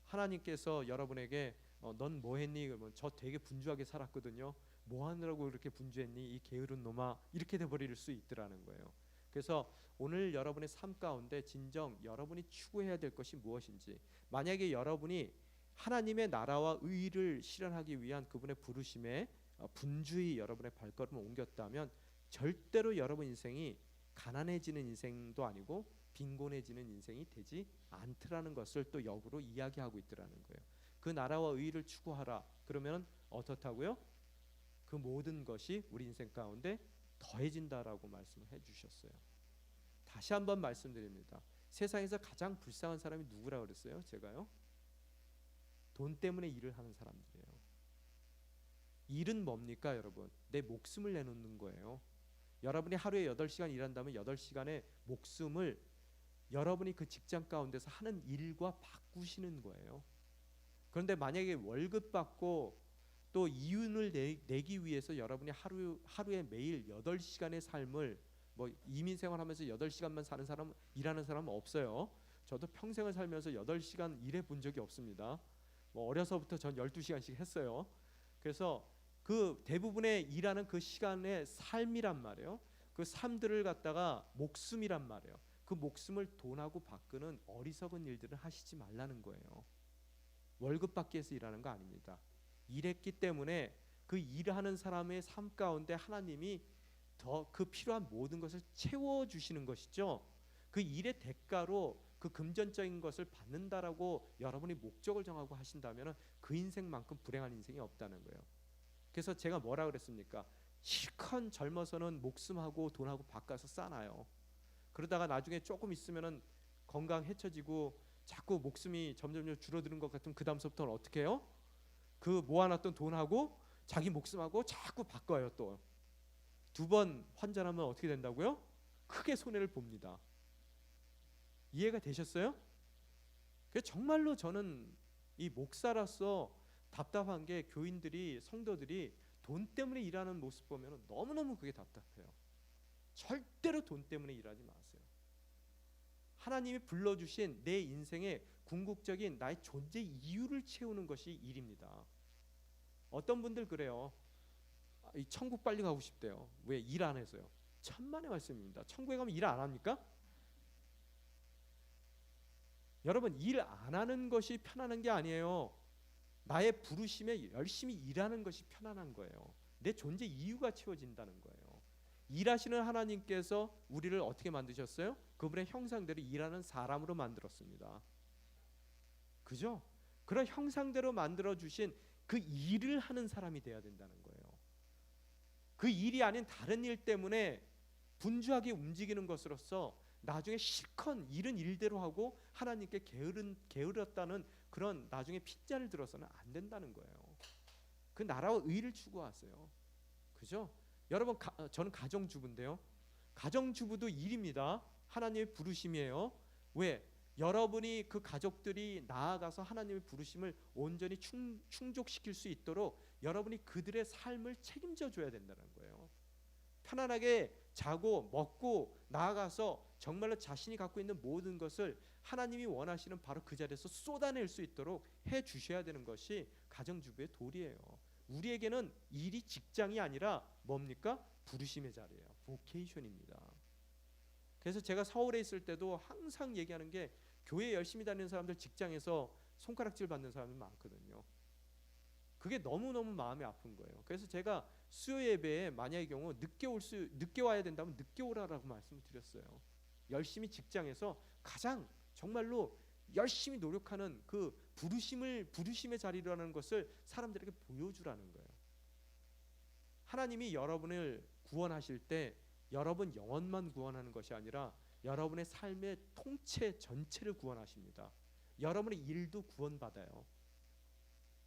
하나님께서 여러분에게 넌 뭐 했니? 그러면 저 되게 분주하게 살았거든요. 뭐 하느라고 그렇게 분주했니? 이 게으른 놈아. 이렇게 돼버릴 수 있더라는 거예요. 그래서 오늘 여러분의 삶 가운데 진정 여러분이 추구해야 될 것이 무엇인지, 만약에 여러분이 하나님의 나라와 의를 실현하기 위한 그분의 부르심에 분주히 여러분의 발걸음을 옮겼다면 절대로 여러분 인생이 가난해지는 인생도 아니고 빈곤해지는 인생이 되지 않더라는 것을 또 역으로 이야기하고 있더라는 거예요. 그 나라와 의를 추구하라. 그러면 어떻다고요? 그 모든 것이 우리 인생 가운데 더해진다라고 말씀을 해주셨어요. 다시 한번 말씀드립니다. 세상에서 가장 불쌍한 사람이 누구라 그랬어요? 제가요? 돈 때문에 일을 하는 사람들이에요. 일은 뭡니까 여러분? 내 목숨을 내놓는 거예요. 여러분이 하루에 8시간 일한다면 8시간의 목숨을 여러분이 그 직장 가운데서 하는 일과 바꾸시는 거예요. 그런데 만약에 월급 받고 또 이윤을 내기 위해서 여러분이 하루에 매일 8시간의 삶을 뭐 이민 생활하면서 8시간만 사는 사람 일하는 사람은 없어요. 저도 평생을 살면서 8시간 일해 본 적이 없습니다. 뭐 어려서부터 전 12시간씩 했어요. 그래서 그 대부분의 일하는 그 시간의 삶이란 말이에요. 그 삶들을 갖다가 목숨이란 말이에요. 그 목숨을 돈하고 바꾸는 어리석은 일들을 하시지 말라는 거예요. 월급 받기 위해서 일하는 거 아닙니다. 일했기 때문에 그 일하는 사람의 삶 가운데 하나님이 더 그 필요한 모든 것을 채워주시는 것이죠. 그 일의 대가로 그 금전적인 것을 받는다라고 여러분이 목적을 정하고 하신다면 그 인생만큼 불행한 인생이 없다는 거예요. 그래서 제가 뭐라 그랬습니까? 실컷 젊어서는 목숨하고 돈하고 바꿔서 싸나요. 그러다가 나중에 조금 있으면은 건강 해쳐지고 자꾸 목숨이 점점 줄어드는 것 같으면 그 다음서부터는 어떻게 해요? 그 모아놨던 돈하고 자기 목숨하고 자꾸 바꿔요. 또 두 번 환전하면 어떻게 된다고요? 크게 손해를 봅니다. 이해가 되셨어요? 그래서 정말로 저는 이 목사로서 답답한 게 교인들이 성도들이 돈 때문에 일하는 모습 보면 너무너무 그게 답답해요. 절대로 돈 때문에 일하지 마세요. 하나님이 불러주신 내 인생의 궁극적인 나의 존재 이유를 채우는 것이 일입니다. 어떤 분들 그래요. 이 천국 빨리 가고 싶대요. 왜? 일 안 해서요. 천만의 말씀입니다. 천국에 가면 일 안 합니까? 여러분, 일 안 하는 것이 편안한 게 아니에요. 나의 부르심에 열심히 일하는 것이 편안한 거예요. 내 존재 이유가 채워진다는 거예요. 일하시는 하나님께서 우리를 어떻게 만드셨어요? 그분의 형상대로 일하는 사람으로 만들었습니다. 그죠? 그런 형상대로 만들어 주신 그 일을 하는 사람이 돼야 된다는 거예요. 그 일이 아닌 다른 일 때문에 분주하게 움직이는 것으로서 나중에 실컷 일은 일대로 하고 하나님께 게으렀다는 그런 나중에 핏자를 들어서는 안 된다는 거예요. 그 나라와 의를 추구하세요. 그죠? 여러분, 저는 가정주부인데요. 가정주부도 일입니다. 하나님의 부르심이에요. 왜? 여러분이 그 가족들이 나아가서 하나님의 부르심을 온전히 충족시킬 수 있도록 여러분이 그들의 삶을 책임져 줘야 된다는 거예요. 편안하게 자고 먹고 나아가서 정말로 자신이 갖고 있는 모든 것을 하나님이 원하시는 바로 그 자리에서 쏟아낼 수 있도록 해 주셔야 되는 것이 가정주부의 도리예요. 우리에게는 일이 직장이 아니라 뭡니까? 부르심의 자리예요. 보케이션입니다. 그래서 제가 서울에 있을 때도 항상 얘기하는 게 교회 열심히 다니는 사람들 직장에서 손가락질 받는 사람이 많거든요. 그게 너무너무 마음이 아픈 거예요. 그래서 제가 수요 예배에 만약의 경우 늦게 와야 된다면 늦게 오라라고 말씀을 드렸어요. 열심히 직장에서 가장 정말로 열심히 노력하는 그 부르심의 자리라는 것을 사람들에게 보여주라는 거예요. 하나님이 여러분을 구원하실 때 여러분 영혼만 구원하는 것이 아니라 여러분의 삶의 통체 전체를 구원하십니다. 여러분의 일도 구원받아요.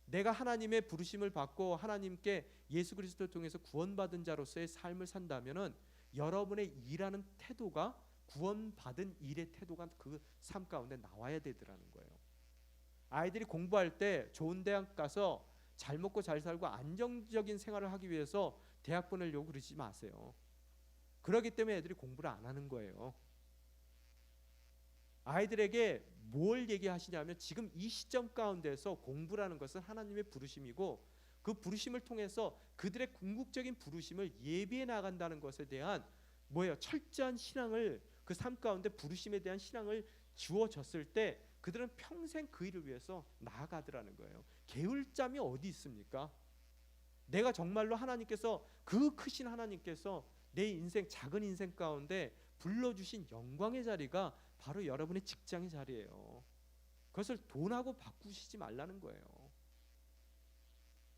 내가 하나님의 부르심을 받고 하나님께 예수 그리스도를 통해서 구원받은 자로서의 삶을 산다면은 여러분의 일하는 태도가 구원받은 일의 태도가 그 삶 가운데 나와야 되더라는 거예요. 아이들이 공부할 때 좋은 대학 가서 잘 먹고 잘 살고 안정적인 생활을 하기 위해서 대학 보내려고 그러지 마세요. 그렇기 때문에 애들이 공부를 안 하는 거예요. 아이들에게 뭘 얘기하시냐면 지금 이 시점 가운데서 공부라는 것은 하나님의 부르심이고 그 부르심을 통해서 그들의 궁극적인 부르심을 예비해 나간다는 것에 대한 철저한 신앙을 그 삶 가운데 부르심에 대한 신앙을 주어졌을 때 그들은 평생 그 일을 위해서 나아가더라는 거예요. 게을 짬이 어디 있습니까? 내가 정말로 하나님께서 그 크신 하나님께서 내 인생 작은 인생 가운데 불러주신 영광의 자리가 바로 여러분의 직장의 자리예요. 그것을 돈하고 바꾸시지 말라는 거예요.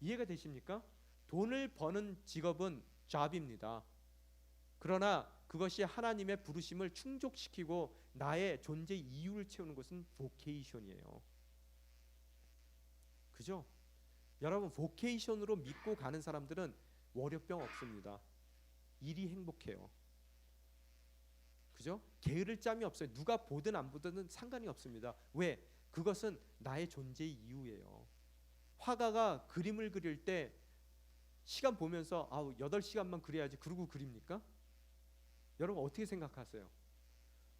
이해가 되십니까? 돈을 버는 직업은 잡입니다. 그러나 그것이 하나님의 부르심을 충족시키고 나의 존재 이유를 채우는 것은 보케이션이에요. 그죠? 여러분 보케이션으로 믿고 가는 사람들은 월요병 없습니다. 일이 행복해요. 그죠? 게으를 짬이 없어요. 누가 보든 안 보든 상관이 없습니다. 왜? 그것은 나의 존재의 이유예요. 화가가 그림을 그릴 때 시간 보면서 8시간만 그려야지 그러고 그립니까? 여러분 어떻게 생각하세요?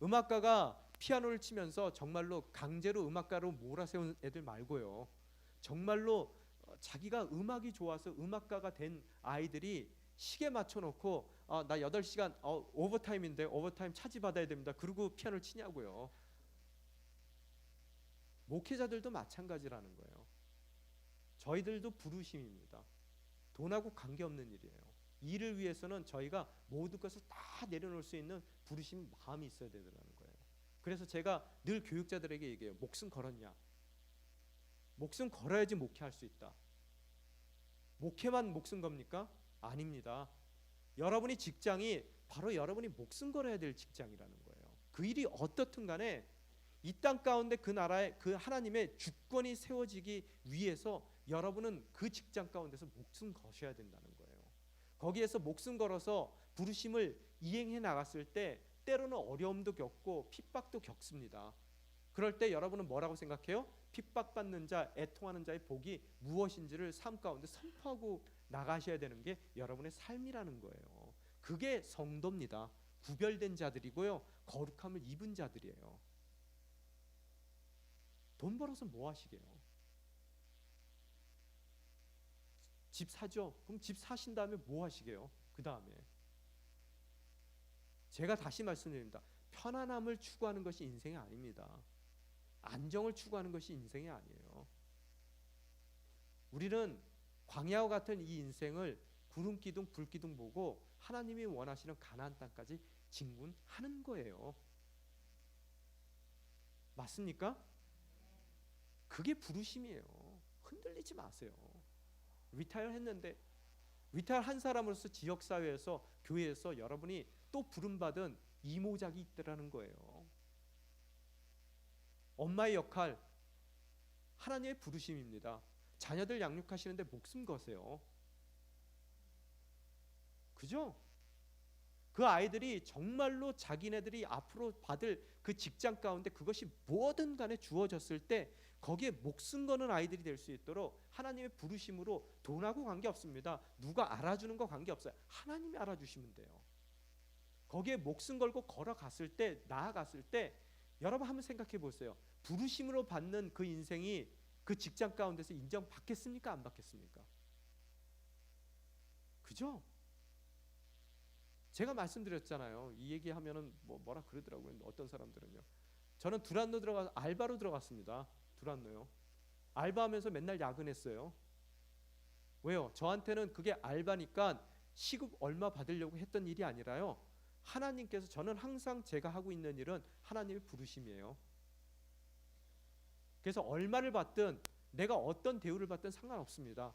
음악가가 피아노를 치면서 정말로 강제로 음악가로 몰아세운 애들 말고요. 정말로 자기가 음악이 좋아서 음악가가 된 아이들이 시계 맞춰놓고 나 8시간 오버타임인데 오버타임 차지받아야 됩니다. 그리고 피아노를 치냐고요. 목회자들도 마찬가지라는 거예요. 저희들도 부르심입니다. 돈하고 관계없는 일이에요. 일을 위해서는 저희가 모든 것을 다 내려놓을 수 있는 부르심 마음이 있어야 되더라는 거예요. 그래서 제가 늘 교육자들에게 얘기해요. 목숨 걸었냐? 목숨 걸어야지 목회할 수 있다. 목회만 목숨 겁니까? 아닙니다. 여러분의 직장이 바로 여러분이 목숨 걸어야 될 직장이라는 거예요. 그 일이 어떻든 간에 이 땅 가운데 그 나라의 그 하나님의 주권이 세워지기 위해서 여러분은 그 직장 가운데서 목숨 거셔야 된다는 거예요. 거기에서 목숨 걸어서 부르심을 이행해 나갔을 때 때로는 어려움도 겪고 핍박도 겪습니다. 그럴 때 여러분은 뭐라고 생각해요? 핍박받는 자, 애통하는 자의 복이 무엇인지를 삶 가운데 선포하고 나가셔야 되는 게 여러분의 삶이라는 거예요. 그게 성도입니다. 구별된 자들이고요. 거룩함을 입은 자들이에요. 돈 벌어서 뭐 하시게요? 집 사죠? 그럼 집 사신 다음에 뭐 하시게요? 그 다음에 제가 다시 말씀드립니다. 편안함을 추구하는 것이 인생이 아닙니다. 안정을 추구하는 것이 인생이 아니에요. 우리는 광야와 같은 이 인생을 구름 기둥 불 기둥 보고 하나님이 원하시는 가나안 땅까지 진군하는 거예요. 맞습니까? 그게 부르심이에요. 흔들리지 마세요. 리타이어 했는데 리타이어 한 사람으로서 지역사회에서 교회에서 여러분이 또 부름받은 이모작이 있더라는 거예요. 엄마의 역할 하나님의 부르심입니다. 자녀들 양육하시는데 목숨 거세요. 그죠? 그 아이들이 정말로 자기네들이 앞으로 받을 그 직장 가운데 그것이 뭐든 간에 주어졌을 때 거기에 목숨 거는 아이들이 될 수 있도록 하나님의 부르심으로 돈하고 관계없습니다. 누가 알아주는 거 관계없어요. 하나님이 알아주시면 돼요. 거기에 목숨 걸고 걸어갔을 때 나아갔을 때 여러분 한번 생각해 보세요. 부르심으로 받는 그 인생이 그 직장 가운데서 인정받겠습니까? 안 받겠습니까? 그죠? 제가 말씀드렸잖아요. 이 얘기하면은 뭐라 그러더라고요. 어떤 사람들은요. 저는 두란노 들어가서 알바로 들어갔습니다. 두란노요. 알바하면서 맨날 야근했어요. 왜요? 저한테는 그게 알바니까 시급 얼마 받으려고 했던 일이 아니라요. 하나님께서 저는 항상 제가 하고 있는 일은 하나님의 부르심이에요. 그래서 얼마를 받든 내가 어떤 대우를 받든 상관없습니다.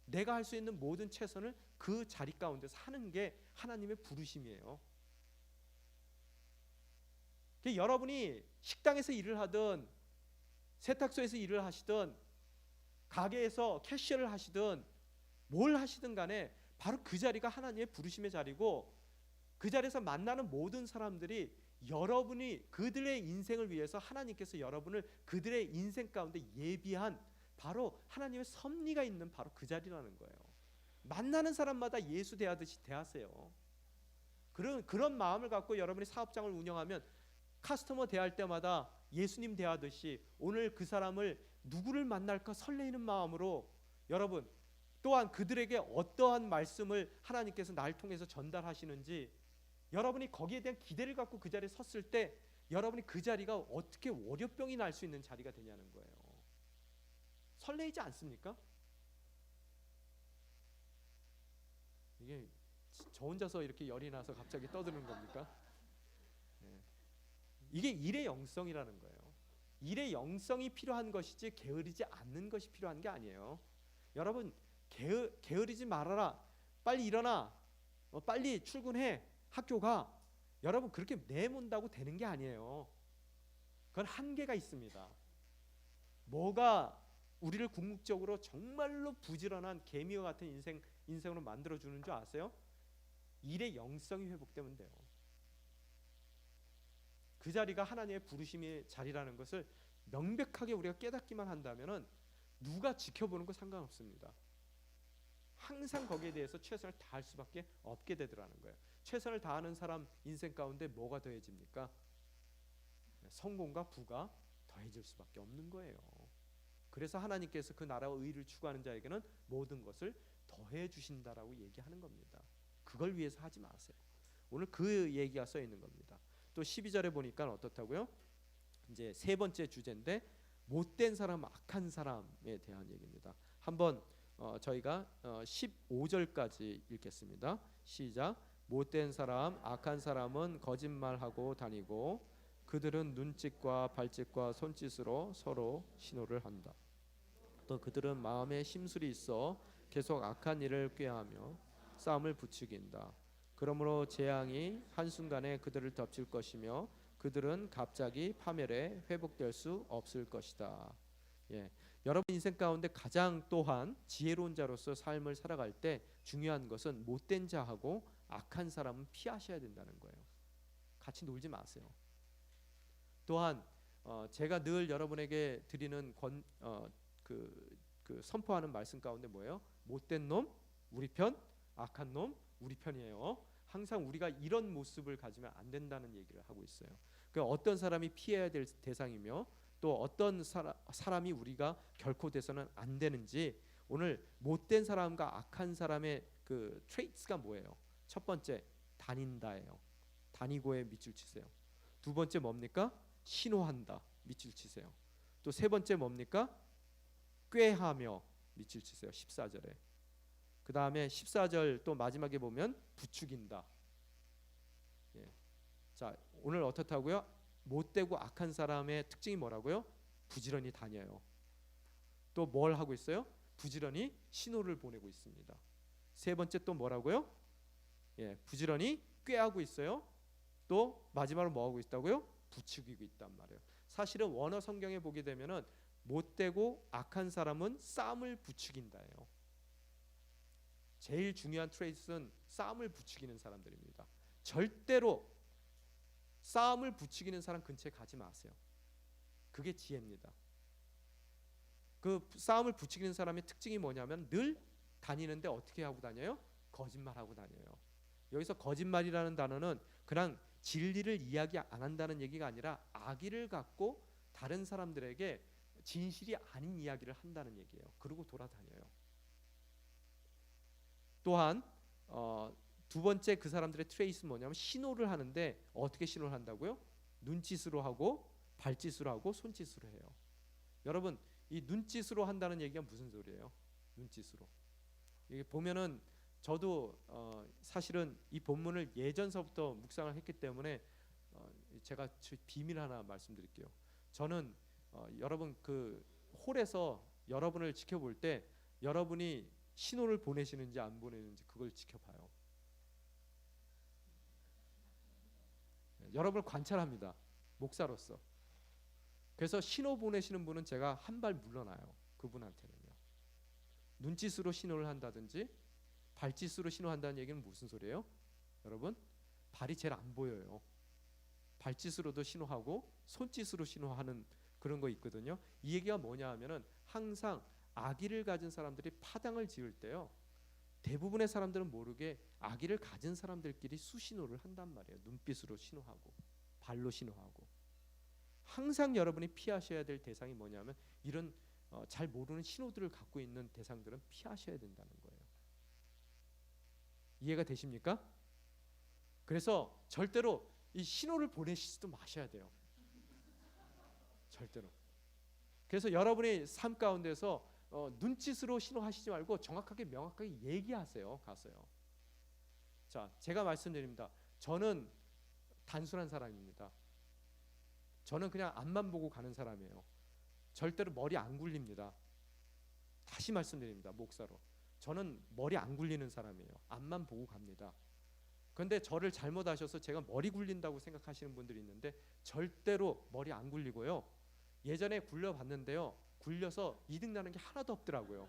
내가 할 수 있는 모든 최선을 그 자리 가운데서 하는 게 하나님의 부르심이에요. 여러분이 식당에서 일을 하든 세탁소에서 일을 하시든 가게에서 캐셔를 하시든 뭘 하시든 간에 바로 그 자리가 하나님의 부르심의 자리고, 그 자리에서 만나는 모든 사람들이 여러분이 그들의 인생을 위해서 하나님께서 여러분을 그들의 인생 가운데 예비한 바로 하나님의 섭리가 있는 바로 그 자리라는 거예요. 만나는 사람마다 예수 대하듯이 대하세요. 그런 마음을 갖고 여러분이 사업장을 운영하면 카스터머 대할 때마다 예수님 대하듯이 오늘 그 사람을 누구를 만날까 설레이는 마음으로, 여러분 또한 그들에게 어떠한 말씀을 하나님께서 날 통해서 전달하시는지 여러분이 거기에 대한 기대를 갖고 그 자리에 섰을 때 여러분이 그 자리가 어떻게 월요병이 날 수 있는 자리가 되냐는 거예요. 설레이지 않습니까? 이게 저 혼자서 이렇게 열이 나서 갑자기 떠드는 겁니까? 이게 일의 영성이라는 거예요. 일의 영성이 필요한 것이지 게으르지 않는 것이 필요한 게 아니에요. 여러분 게으르지 말아라, 빨리 일어나, 빨리 출근해, 학교 가, 여러분 그렇게 내몬다고 되는 게 아니에요. 그건 한계가 있습니다. 뭐가 우리를 궁극적으로 정말로 부지런한 개미와 같은 인생으로 만들어주는 줄 아세요? 일의 영성이 회복되면 돼요. 그 자리가 하나님의 부르심의 자리라는 것을 명백하게 우리가 깨닫기만 한다면은 누가 지켜보는 거 상관없습니다. 항상 거기에 대해서 최선을 다할 수밖에 없게 되더라는 거예요. 최선을 다하는 사람 인생 가운데 뭐가 더해집니까? 성공과 부가 더해질 수밖에 없는 거예요. 그래서 하나님께서 그 나라와 의를 추구하는 자에게는 모든 것을 더해 주신다라고 얘기하는 겁니다. 그걸 위해서 하지 마세요. 오늘 그 얘기가 써 있는 겁니다. 또 12절에 보니까 어떻다고요? 이제 세 번째 주제인데 못된 사람, 악한 사람에 대한 얘기입니다. 한번 저희가 15절까지 읽겠습니다. 시작. 못된 사람, 악한 사람은 거짓말하고 다니고 그들은 눈짓과 발짓과 손짓으로 서로 신호를 한다. 또 그들은 마음에 심술이 있어 계속 악한 일을 꾀하며 싸움을 부추긴다. 그러므로 재앙이 한순간에 그들을 덮칠 것이며 그들은 갑자기 파멸에 회복될 수 없을 것이다. 예. 여러분 인생 가운데 가장 또한 지혜로운 자로서 삶을 살아갈 때 중요한 것은 못된 자하고 악한 사람은 피하셔야 된다는 거예요. 같이 놀지 마세요. 또한 제가 늘 여러분에게 드리는 그 선포하는 말씀 가운데 뭐예요? 못된 놈 우리 편, 악한 놈 우리 편이에요. 항상 우리가 이런 모습을 가지면 안 된다는 얘기를 하고 있어요. 그 어떤 사람이 피해야 될 대상이며 또 어떤 사람이 우리가 결코 돼서는 안 되는지, 오늘 못된 사람과 악한 사람의 그 트레이트가 뭐예요? 첫 번째 다닌다예요. 다니고에 밑줄 치세요. 두 번째 뭡니까? 신호한다. 밑줄 치세요. 또 세 번째 뭡니까? 꾀하며 밑줄 치세요. 14절에. 그 다음에 14절 또 마지막에 보면 부추긴다. 예. 자, 오늘 어떻다고요? 못되고 악한 사람의 특징이 뭐라고요? 부지런히 다녀요. 또 뭘 하고 있어요? 부지런히 신호를 보내고 있습니다. 세 번째 또 뭐라고요? 예, 부지런히 꾀하고 있어요. 또 마지막으로 뭐 하고 있다고요? 부추기고 있단 말이에요. 사실은 원어 성경에 보게 되면은 못되고 악한 사람은 싸움을 부추긴다예요. 제일 중요한 트레이스는 싸움을 부추기는 사람들입니다. 절대로 싸움을 부추기는 사람 근처에 가지 마세요. 그게 지혜입니다. 그 싸움을 부추기는 사람의 특징이 뭐냐면 늘 다니는데 어떻게 하고 다녀요? 거짓말하고 다녀요. 여기서 거짓말이라는 단어는 그냥 진리를 이야기 안 한다는 얘기가 아니라 악의를 갖고 다른 사람들에게 진실이 아닌 이야기를 한다는 얘기예요. 그러고 돌아다녀요. 또한 두 번째 그 사람들의 트레이스는 뭐냐면 신호를 하는데 어떻게 신호를 한다고요? 눈짓으로 하고 발짓으로 하고 손짓으로 해요. 여러분 이 눈짓으로 한다는 얘기가 무슨 소리예요? 눈짓으로. 이게 보면은 저도 사실은 이 본문을 예전서부터 묵상을 했기 때문에 제가 비밀 하나 말씀드릴게요. 저는 여러분 그 홀에서 여러분을 지켜볼 때 여러분이 신호를 보내시는지 안 보내는지 그걸 지켜봐요. 여러분을 관찰합니다. 목사로서. 그래서 신호 보내시는 분은 제가 한 발 물러나요. 그분한테는요. 눈짓으로 신호를 한다든지 발짓으로 신호한다는 얘기는 무슨 소리예요? 여러분, 발이 제일 안 보여요. 발짓으로도 신호하고 손짓으로 신호하는 그런 거 있거든요. 이 얘기가 뭐냐 하면은 항상 악의를 가진 사람들이 파당을 지을 때요, 대부분의 사람들은 모르게 악의를 가진 사람들끼리 수신호를 한단 말이에요. 눈빛으로 신호하고 발로 신호하고. 항상 여러분이 피하셔야 될 대상이 뭐냐면 이런 잘 모르는 신호들을 갖고 있는 대상들은 피하셔야 된다는 거예요. 이해가 되십니까? 그래서 절대로 이 신호를 보내시지도 마셔야 돼요. 절대로. 그래서 여러분의 삶 가운데서 눈짓으로 신호하시지 말고 정확하게 명확하게 얘기하세요. 가서요. 자, 제가 말씀드립니다. 저는 단순한 사람입니다. 저는 그냥 앞만 보고 가는 사람이에요. 절대로 머리 안 굴립니다. 다시 말씀드립니다. 목사로. 저는 머리 안 굴리는 사람이에요. 앞만 보고 갑니다. 그런데 저를 잘못 아셔서 제가 머리 굴린다고 생각하시는 분들이 있는데 절대로 머리 안 굴리고요. 예전에 굴려봤는데요, 굴려서 이득 나는 게 하나도 없더라고요.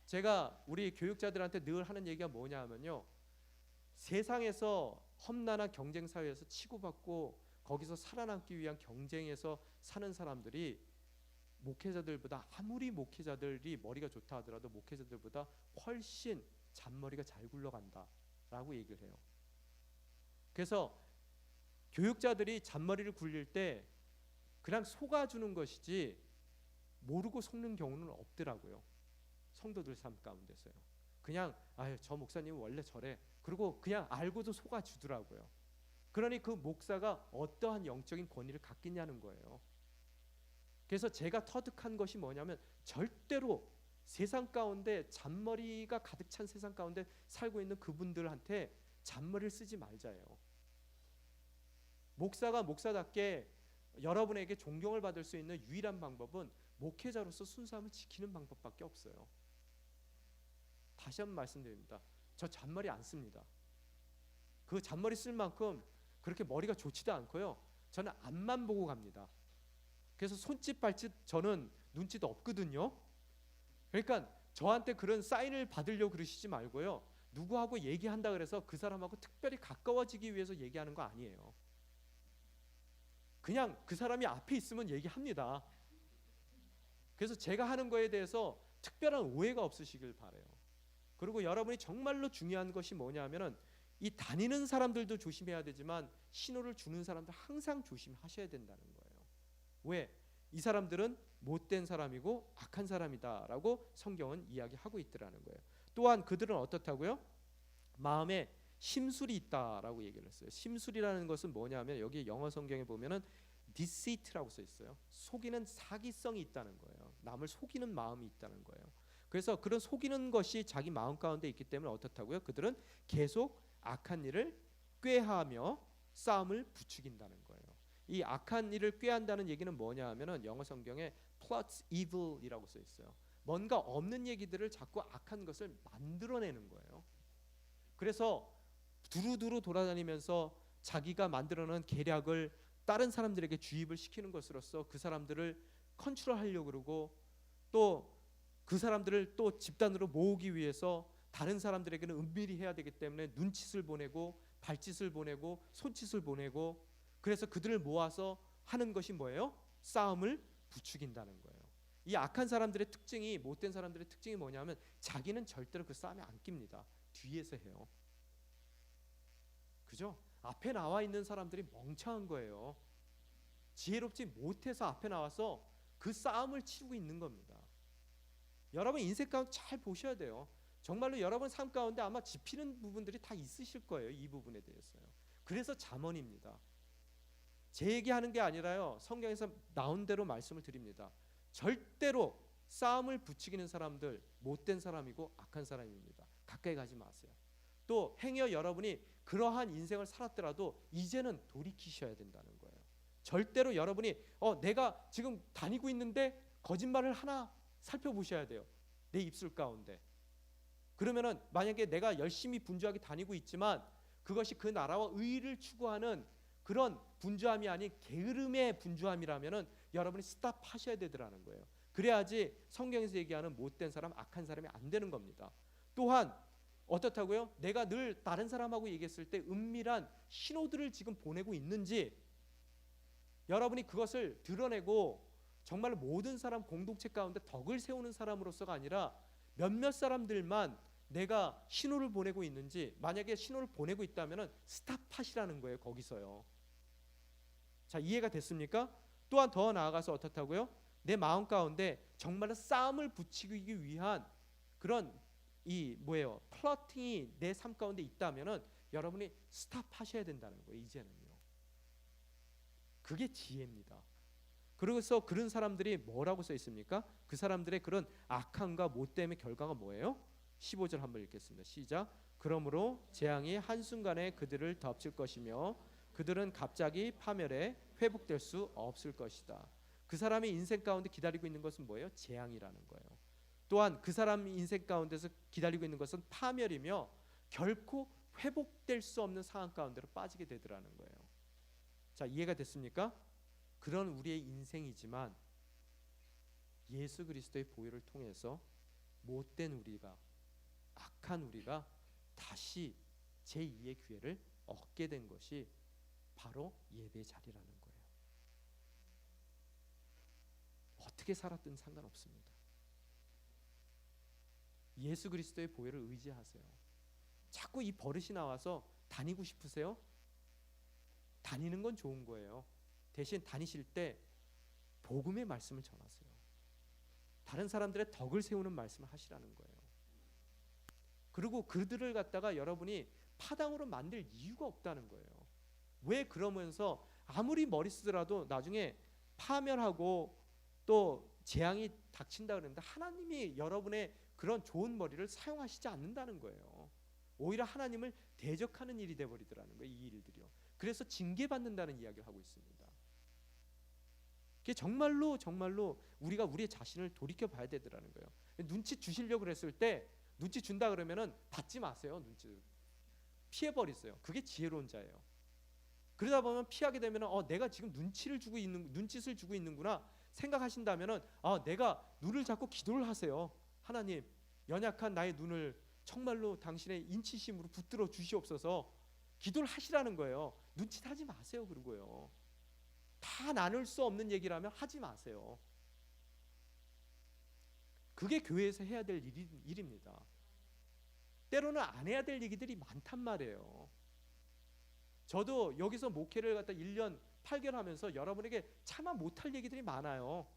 제가 우리 교육자들한테 늘 하는 얘기가 뭐냐 하면요, 세상에서 험난한 경쟁 사회에서 치고받고 거기서 살아남기 위한 경쟁에서 사는 사람들이 목회자들보다, 아무리 목회자들이 머리가 좋다 하더라도 목회자들보다 훨씬 잔머리가 잘 굴러간다 라고 얘기를 해요. 그래서 교육자들이 잔머리를 굴릴 때 그냥 속아주는 것이지 모르고 속는 경우는 없더라고요. 성도들 삶 가운데서요. 그냥 아유, 저 목사님은 원래 저래, 그리고 그냥 알고도 속아주더라고요. 그러니 그 목사가 어떠한 영적인 권위를 갖겠냐는 거예요. 그래서 제가 터득한 것이 뭐냐면 절대로 세상 가운데 잔머리가 가득 찬 세상 가운데 살고 있는 그분들한테 잔머리를 쓰지 말자예요. 목사가 목사답게 여러분에게 존경을 받을 수 있는 유일한 방법은 목회자로서 순수함을 지키는 방법밖에 없어요. 다시 한번 말씀드립니다. 저 잔머리 안 씁니다. 그 잔머리 쓸 만큼 그렇게 머리가 좋지도 않고요. 저는 앞만 보고 갑니다. 그래서 손짓 발짓 저는 눈치도 없거든요. 그러니까 저한테 그런 사인을 받으려고 그러시지 말고요. 누구하고 얘기한다 그래서 그 사람하고 특별히 가까워지기 위해서 얘기하는 거 아니에요. 그냥 그 사람이 앞에 있으면 얘기합니다. 그래서 제가 하는 거에 대해서 특별한 오해가 없으시길 바라요. 그리고 여러분이 정말로 중요한 것이 뭐냐면은 이 다니는 사람들도 조심해야 되지만 신호를 주는 사람도 항상 조심하셔야 된다는 거예요. 왜? 이 사람들은 못된 사람이고 악한 사람이다라고 성경은 이야기하고 있더라는 거예요. 또한 그들은 어떻다고요? 마음에 심술이 있다라고 얘기를 했어요. 심술이라는 것은 뭐냐면 여기 영어 성경에 보면은 deceit라고 써 있어요. 속이는 사기성이 있다는 거예요. 남을 속이는 마음이 있다는 거예요. 그래서 그런 속이는 것이 자기 마음 가운데 있기 때문에 어떻다고요? 그들은 계속 악한 일을 꾀하며 싸움을 부추긴다는 거예요. 이 악한 일을 꾀한다는 얘기는 뭐냐 하면은 영어 성경에 plots evil이라고 써 있어요. 뭔가 없는 얘기들을 자꾸 악한 것을 만들어내는 거예요. 그래서 두루두루 돌아다니면서 자기가 만들어놓은 계략을 다른 사람들에게 주입을 시키는 것으로서 그 사람들을 컨트롤하려고 그러고, 또 그 사람들을 또 집단으로 모으기 위해서 다른 사람들에게는 은밀히 해야 되기 때문에 눈짓을 보내고 발짓을 보내고 손짓을 보내고, 그래서 그들을 모아서 하는 것이 뭐예요? 싸움을 부추긴다는 거예요. 이 악한 사람들의 특징이, 못된 사람들의 특징이 뭐냐면 자기는 절대로 그 싸움에 안 낍니다. 뒤에서 해요. 그죠? 앞에 나와 있는 사람들이 멍청한 거예요. 지혜롭지 못해서 앞에 나와서 그 싸움을 치르고 있는 겁니다. 여러분 인생 가운데 잘 보셔야 돼요. 정말로 여러분 삶 가운데 아마 짚히는 부분들이 다 있으실 거예요. 이 부분에 대해서요. 그래서 잠언입니다. 제 얘기하는 게 아니라요, 성경에서 나온 대로 말씀을 드립니다. 절대로 싸움을 부추기는 사람들 못된 사람이고 악한 사람입니다. 가까이 가지 마세요. 또 행여 여러분이 그러한 인생을 살았더라도 이제는 돌이키셔야 된다는 거예요. 절대로 여러분이 내가 지금 다니고 있는데 거짓말을 하나 살펴보셔야 돼요. 내 입술 가운데. 그러면은 만약에 내가 열심히 분주하게 다니고 있지만 그것이 그 나라와 의를 추구하는 그런 분주함이 아닌 게으름의 분주함이라면은 여러분이 스탑하셔야 되더라는 거예요. 그래야지 성경에서 얘기하는 못된 사람, 악한 사람이 안 되는 겁니다. 또한 어떻다고요? 내가 늘 다른 사람하고 얘기했을 때 은밀한 신호들을 지금 보내고 있는지 여러분이 그것을 드러내고 정말 모든 사람 공동체 가운데 덕을 세우는 사람으로서가 아니라 몇몇 사람들만 내가 신호를 보내고 있는지, 만약에 신호를 보내고 있다면 스탑하시라는 거예요. 거기서요. 자, 이해가 됐습니까? 또한 더 나아가서 어떻다고요? 내 마음 가운데 정말로 싸움을 붙이기 위한 그런 플러팅이 내 삶 가운데 있다면은 여러분이 스탑하셔야 된다는 거예요. 이제는요. 그게 지혜입니다. 그래서 그런 사람들이 뭐라고 써 있습니까? 그 사람들의 그런 악함과 못됨의 결과가 뭐예요? 15절 한번 읽겠습니다. 시작. 그러므로 재앙이 한순간에 그들을 덮칠 것이며 그들은 갑자기 파멸해 회복될 수 없을 것이다. 그 사람의 인생 가운데 기다리고 있는 것은 뭐예요? 재앙이라는 거예요. 또한 그 사람 인생 가운데서 기다리고 있는 것은 파멸이며 결코 회복될 수 없는 상황 가운데로 빠지게 되더라는 거예요. 자, 이해가 됐습니까? 그런 우리의 인생이지만 예수 그리스도의 보혈을 통해서 못된 우리가, 악한 우리가 다시 제2의 기회를 얻게 된 것이 바로 예배의 자리라는 거예요. 어떻게 살았든 상관없습니다. 예수 그리스도의 보혈을 의지하세요. 자꾸 이 버릇이 나와서 다니고 싶으세요? 다니는 건 좋은 거예요. 대신 다니실 때 복음의 말씀을 전하세요. 다른 사람들의 덕을 세우는 말씀을 하시라는 거예요. 그리고 그들을 갖다가 여러분이 파당으로 만들 이유가 없다는 거예요. 왜 그러면서 아무리 머리 쓰더라도 나중에 파멸하고 또 재앙이 닥친다 그러는데 하나님이 여러분의 그런 좋은 머리를 사용하시지 않는다는 거예요. 오히려 하나님을 대적하는 일이 돼버리더라는 거예요. 이 일들이요. 그래서 징계받는다는 이야기를 하고 있습니다. 그게 정말로 우리가 우리의 자신을 돌이켜 봐야 되더라는 거예요. 눈치 주시려고 그랬을 때 눈치 준다 그러면은 받지 마세요. 눈치 피해 버리세요. 그게 지혜로운 자예요. 그러다 보면 피하게 되면은 내가 지금 눈짓을 주고 있는구나 생각하신다면은 내가 눈을 잡고 기도를 하세요. 하나님, 연약한 나의 눈을 정말로 당신의 인치심으로 붙들어 주시옵소서. 기도를 하시라는 거예요. 눈짓하지 마세요. 그러고요. 다 나눌 수 없는 얘기라면 하지 마세요. 그게 교회에서 해야 될 일입니다. 때로는 안 해야 될 얘기들이 많단 말이에요. 저도 여기서 목회를 갖다 1년 8개월 하면서 여러분에게 차마 못할 얘기들이 많아요.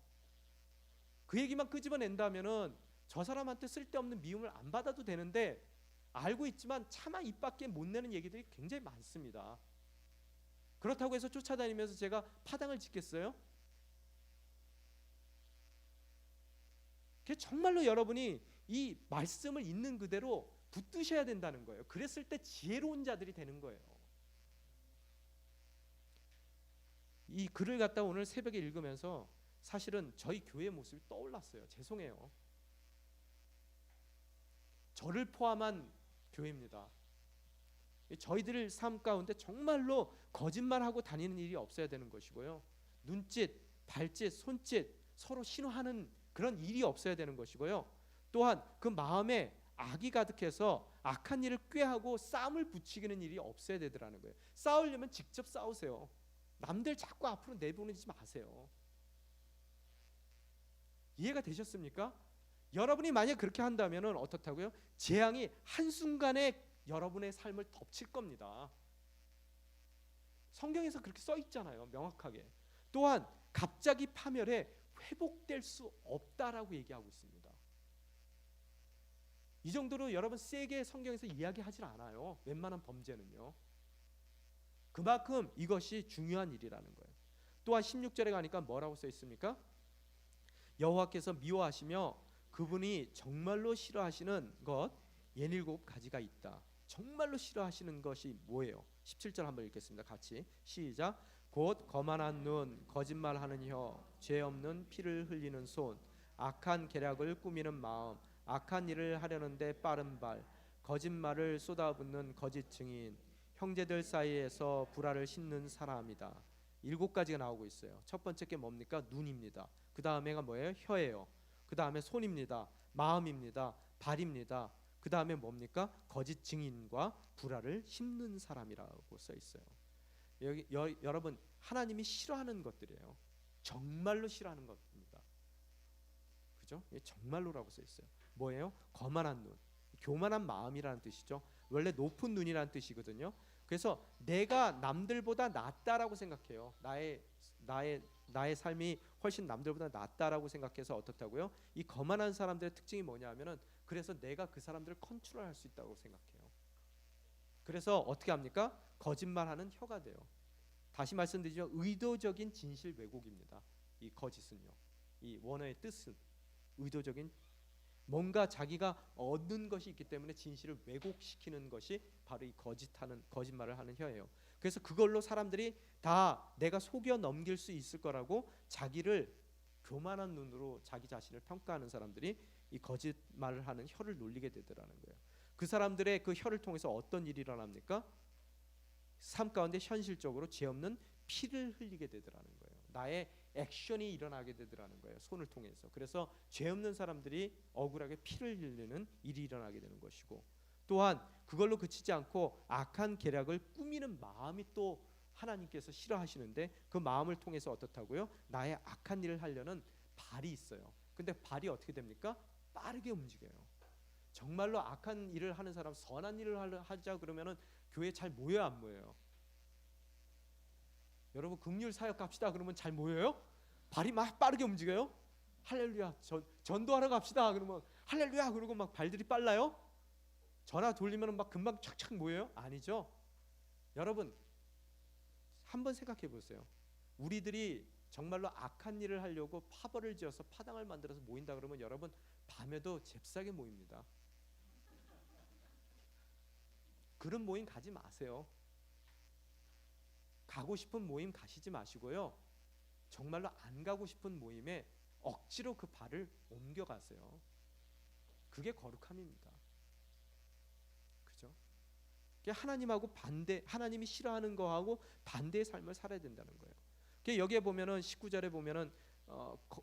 그 얘기만 끄집어낸다면은 저 사람한테 쓸데없는 미움을 안 받아도 되는데 알고 있지만 차마 입 밖에 못 내는 얘기들이 굉장히 많습니다. 그렇다고 해서 쫓아다니면서 제가 파당을 짓겠어요? 정말로 여러분이 이 말씀을 있는 그대로 붙드셔야 된다는 거예요. 그랬을 때 지혜로운 자들이 되는 거예요. 이 글을 갖다 오늘 새벽에 읽으면서 사실은 저희 교회의 모습이 떠올랐어요. 죄송해요. 저를 포함한 교회입니다. 저희들 삶 가운데 정말로 거짓말하고 다니는 일이 없어야 되는 것이고요. 눈짓, 발짓, 손짓 서로 신호하는 그런 일이 없어야 되는 것이고요. 또한 그 마음에 악이 가득해서 악한 일을 꾀하고 싸움을 부추기는 일이 없어야 되더라는 거예요. 싸우려면 직접 싸우세요. 남들 자꾸 앞으로 내보내지 마세요. 이해가 되셨습니까? 여러분이 만약 그렇게 한다면 어떻다고요? 재앙이 한순간에 여러분의 삶을 덮칠 겁니다. 성경에서 그렇게 써 있잖아요. 명확하게. 또한 갑자기 파멸해 회복될 수 없다라고 얘기하고 있습니다. 이 정도로 여러분 세게 성경에서 이야기하지 않아요. 웬만한 범죄는요. 그만큼 이것이 중요한 일이라는 거예요. 또한 16절에 가니까 뭐라고 써 있습니까? 여호와께서 미워하시며 그분이 정말로 싫어하시는 것 17가지가 있다. 정말로 싫어하시는 것이 뭐예요? 17절 한번 읽겠습니다. 같이 시작. 곧 거만한 눈, 거짓말하는 혀, 죄 없는 피를 흘리는 손, 악한 계략을 꾸미는 마음, 악한 일을 하려는데 빠른 발, 거짓말을 쏟아붓는 거짓 증인, 형제들 사이에서 불화를 싣는 사람이다. 7가지가 나오고 있어요. 첫 번째 게 뭡니까? 눈입니다. 그 다음에가 뭐예요? 혀예요. 그 다음에 손입니다. 마음입니다. 발입니다. 그 다음에 뭡니까? 거짓 증인과 불화를 심는 사람이라고 써 있어요. 여러분, 하나님이 싫어하는 것들이에요. 정말로 싫어하는 것입니다. 그죠? 정말로라고 써 있어요. 뭐예요? 거만한 눈, 교만한 마음이라는 뜻이죠. 원래 높은 눈이라는 뜻이거든요. 그래서 내가 남들보다 낫다라고 생각해요. 나의 삶이 훨씬 남들보다 낫다라고 생각해서 어떻다고요? 이 거만한 사람들의 특징이 뭐냐면은, 그래서 내가 그 사람들을 컨트롤할 수 있다고 생각해요. 그래서 어떻게 합니까? 거짓말하는 혀가 돼요. 다시 말씀드리죠. 의도적인 진실 왜곡입니다. 이 거짓은요. 이 원어의 뜻은 의도적인, 뭔가 자기가 얻는 것이 있기 때문에 진실을 왜곡시키는 것이 바로 이 거짓말을 하는 혀예요. 그래서 그걸로 사람들이 다 내가 속여 넘길 수 있을 거라고 자기를 교만한 눈으로 자기 자신을 평가하는 사람들이 이 거짓말을 하는 혀를 놀리게 되더라는 거예요. 그 사람들의 그 혀를 통해서 어떤 일이 일어납니까? 삶 가운데 현실적으로 죄 없는 피를 흘리게 되더라는 거예요. 나의 액션이 일어나게 되더라는 거예요. 손을 통해서. 그래서 죄 없는 사람들이 억울하게 피를 흘리는 일이 일어나게 되는 것이고, 또한 그걸로 그치지 않고 악한 계략을 꾸미는 마음이 또 하나님께서 싫어하시는데, 그 마음을 통해서 어떻다고요? 나의 악한 일을 하려는 발이 있어요. 근데 발이 어떻게 됩니까? 빠르게 움직여요. 정말로 악한 일을 하는 사람, 선한 일을 하자 그러면은 교회 잘 모여요, 안 모여요? 여러분, 긍휼 사역 갑시다 그러면 잘 모여요? 발이 막 빠르게 움직여요? 할렐루야, 전도하러 갑시다 그러면 할렐루야 그러고 막 발들이 빨라요? 전화 돌리면 막 금방 착착 모여요? 아니죠. 여러분, 한번 생각해 보세요. 우리들이 정말로 악한 일을 하려고 파벌을 지어서 파당을 만들어서 모인다 그러면 여러분, 밤에도 잽싸게 모입니다. 그런 모임 가지 마세요. 가고 싶은 모임 가시지 마시고요. 정말로 안 가고 싶은 모임에 억지로 그 발을 옮겨가세요. 그게 거룩함입니다. 그죠? 하나님하고 반대, 하나님이 싫어하는 거하고 반대의 삶을 살아야 된다는 거예요. 여기에 보면은 19절에 보면은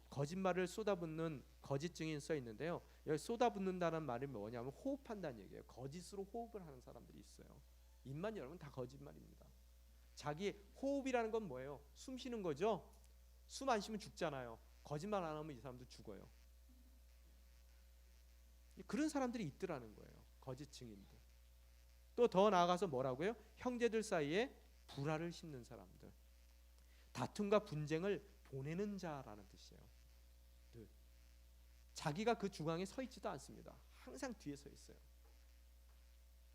거짓말을 쏟아붓는 거짓 증인 써 있는데요. 여기 쏟아붓는다는 말이 뭐냐면 호흡한다는 얘기예요. 거짓으로 호흡을 하는 사람들이 있어요. 입만 열면 다 거짓말입니다. 자기 호흡이라는 건 뭐예요? 숨 쉬는 거죠. 숨 안 쉬면 죽잖아요. 거짓말 안 하면 이 사람도 죽어요. 그런 사람들이 있더라는 거예요. 거짓 증인들. 또 더 나아가서 뭐라고요? 형제들 사이에 불화를 심는 사람들, 다툼과 분쟁을 보내는 자라는 뜻이에요. 자기가 그 중앙에 서 있지도 않습니다. 항상 뒤에 서 있어요.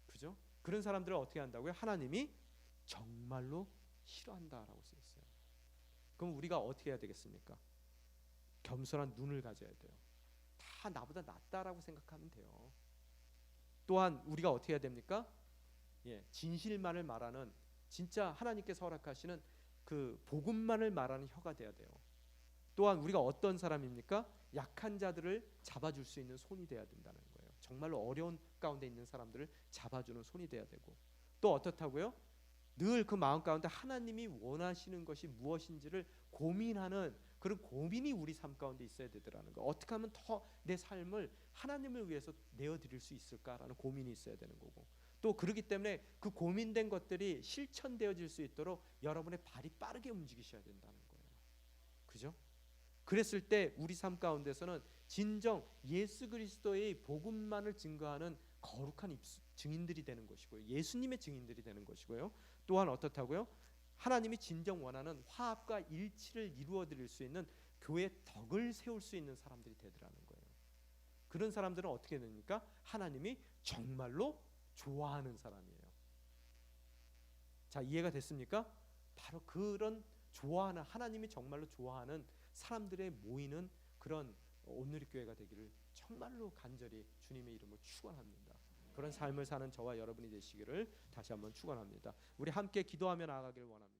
그죠? 그런 사람들을 어떻게 한다고요? 하나님이 정말로 싫어한다라고 써 있어요. 그럼 우리가 어떻게 해야 되겠습니까? 겸손한 눈을 가져야 돼요. 다 나보다 낫다라고 생각하면 돼요. 또한 우리가 어떻게 해야 됩니까? 진실만을 말하는, 진짜 하나님께서 허락하시는 그 복음만을 말하는 혀가 돼야 돼요. 또한 우리가 어떤 사람입니까? 약한 자들을 잡아줄 수 있는 손이 돼야 된다는 거예요. 정말로 어려운 가운데 있는 사람들을 잡아주는 손이 돼야 되고, 또 어떻다고요? 늘 그 마음 가운데 하나님이 원하시는 것이 무엇인지를 고민하는 그런 고민이 우리 삶 가운데 있어야 되더라는 거. 어떻게 하면 더 내 삶을 하나님을 위해서 내어드릴 수 있을까라는 고민이 있어야 되는 거고, 또 그렇기 때문에 그 고민된 것들이 실천되어질 수 있도록 여러분의 발이 빠르게 움직이셔야 된다는 거예요. 그죠? 그랬을 때 우리 삶 가운데서는 진정 예수 그리스도의 복음만을 증거하는 거룩한 증인들이 되는 것이고요. 예수님의 증인들이 되는 것이고요. 또한 어떻다고요? 하나님이 진정 원하는 화합과 일치를 이루어 드릴 수 있는 교회의 덕을 세울 수 있는 사람들이 되더라는 거예요. 그런 사람들은 어떻게 됩니까? 하나님이 정말로 좋아하는 사람이에요. 자, 이해가 됐습니까? 바로 그런 좋아하는, 하나님이 정말로 좋아하는 사람들의 모이는 그런 온누리교회가 되기를 정말로 간절히 주님의 이름으로 축원합니다. 그런 삶을 사는 저와 여러분이 되시기를 다시 한번 축원합니다. 우리 함께 기도하며 나아가길 원합니다.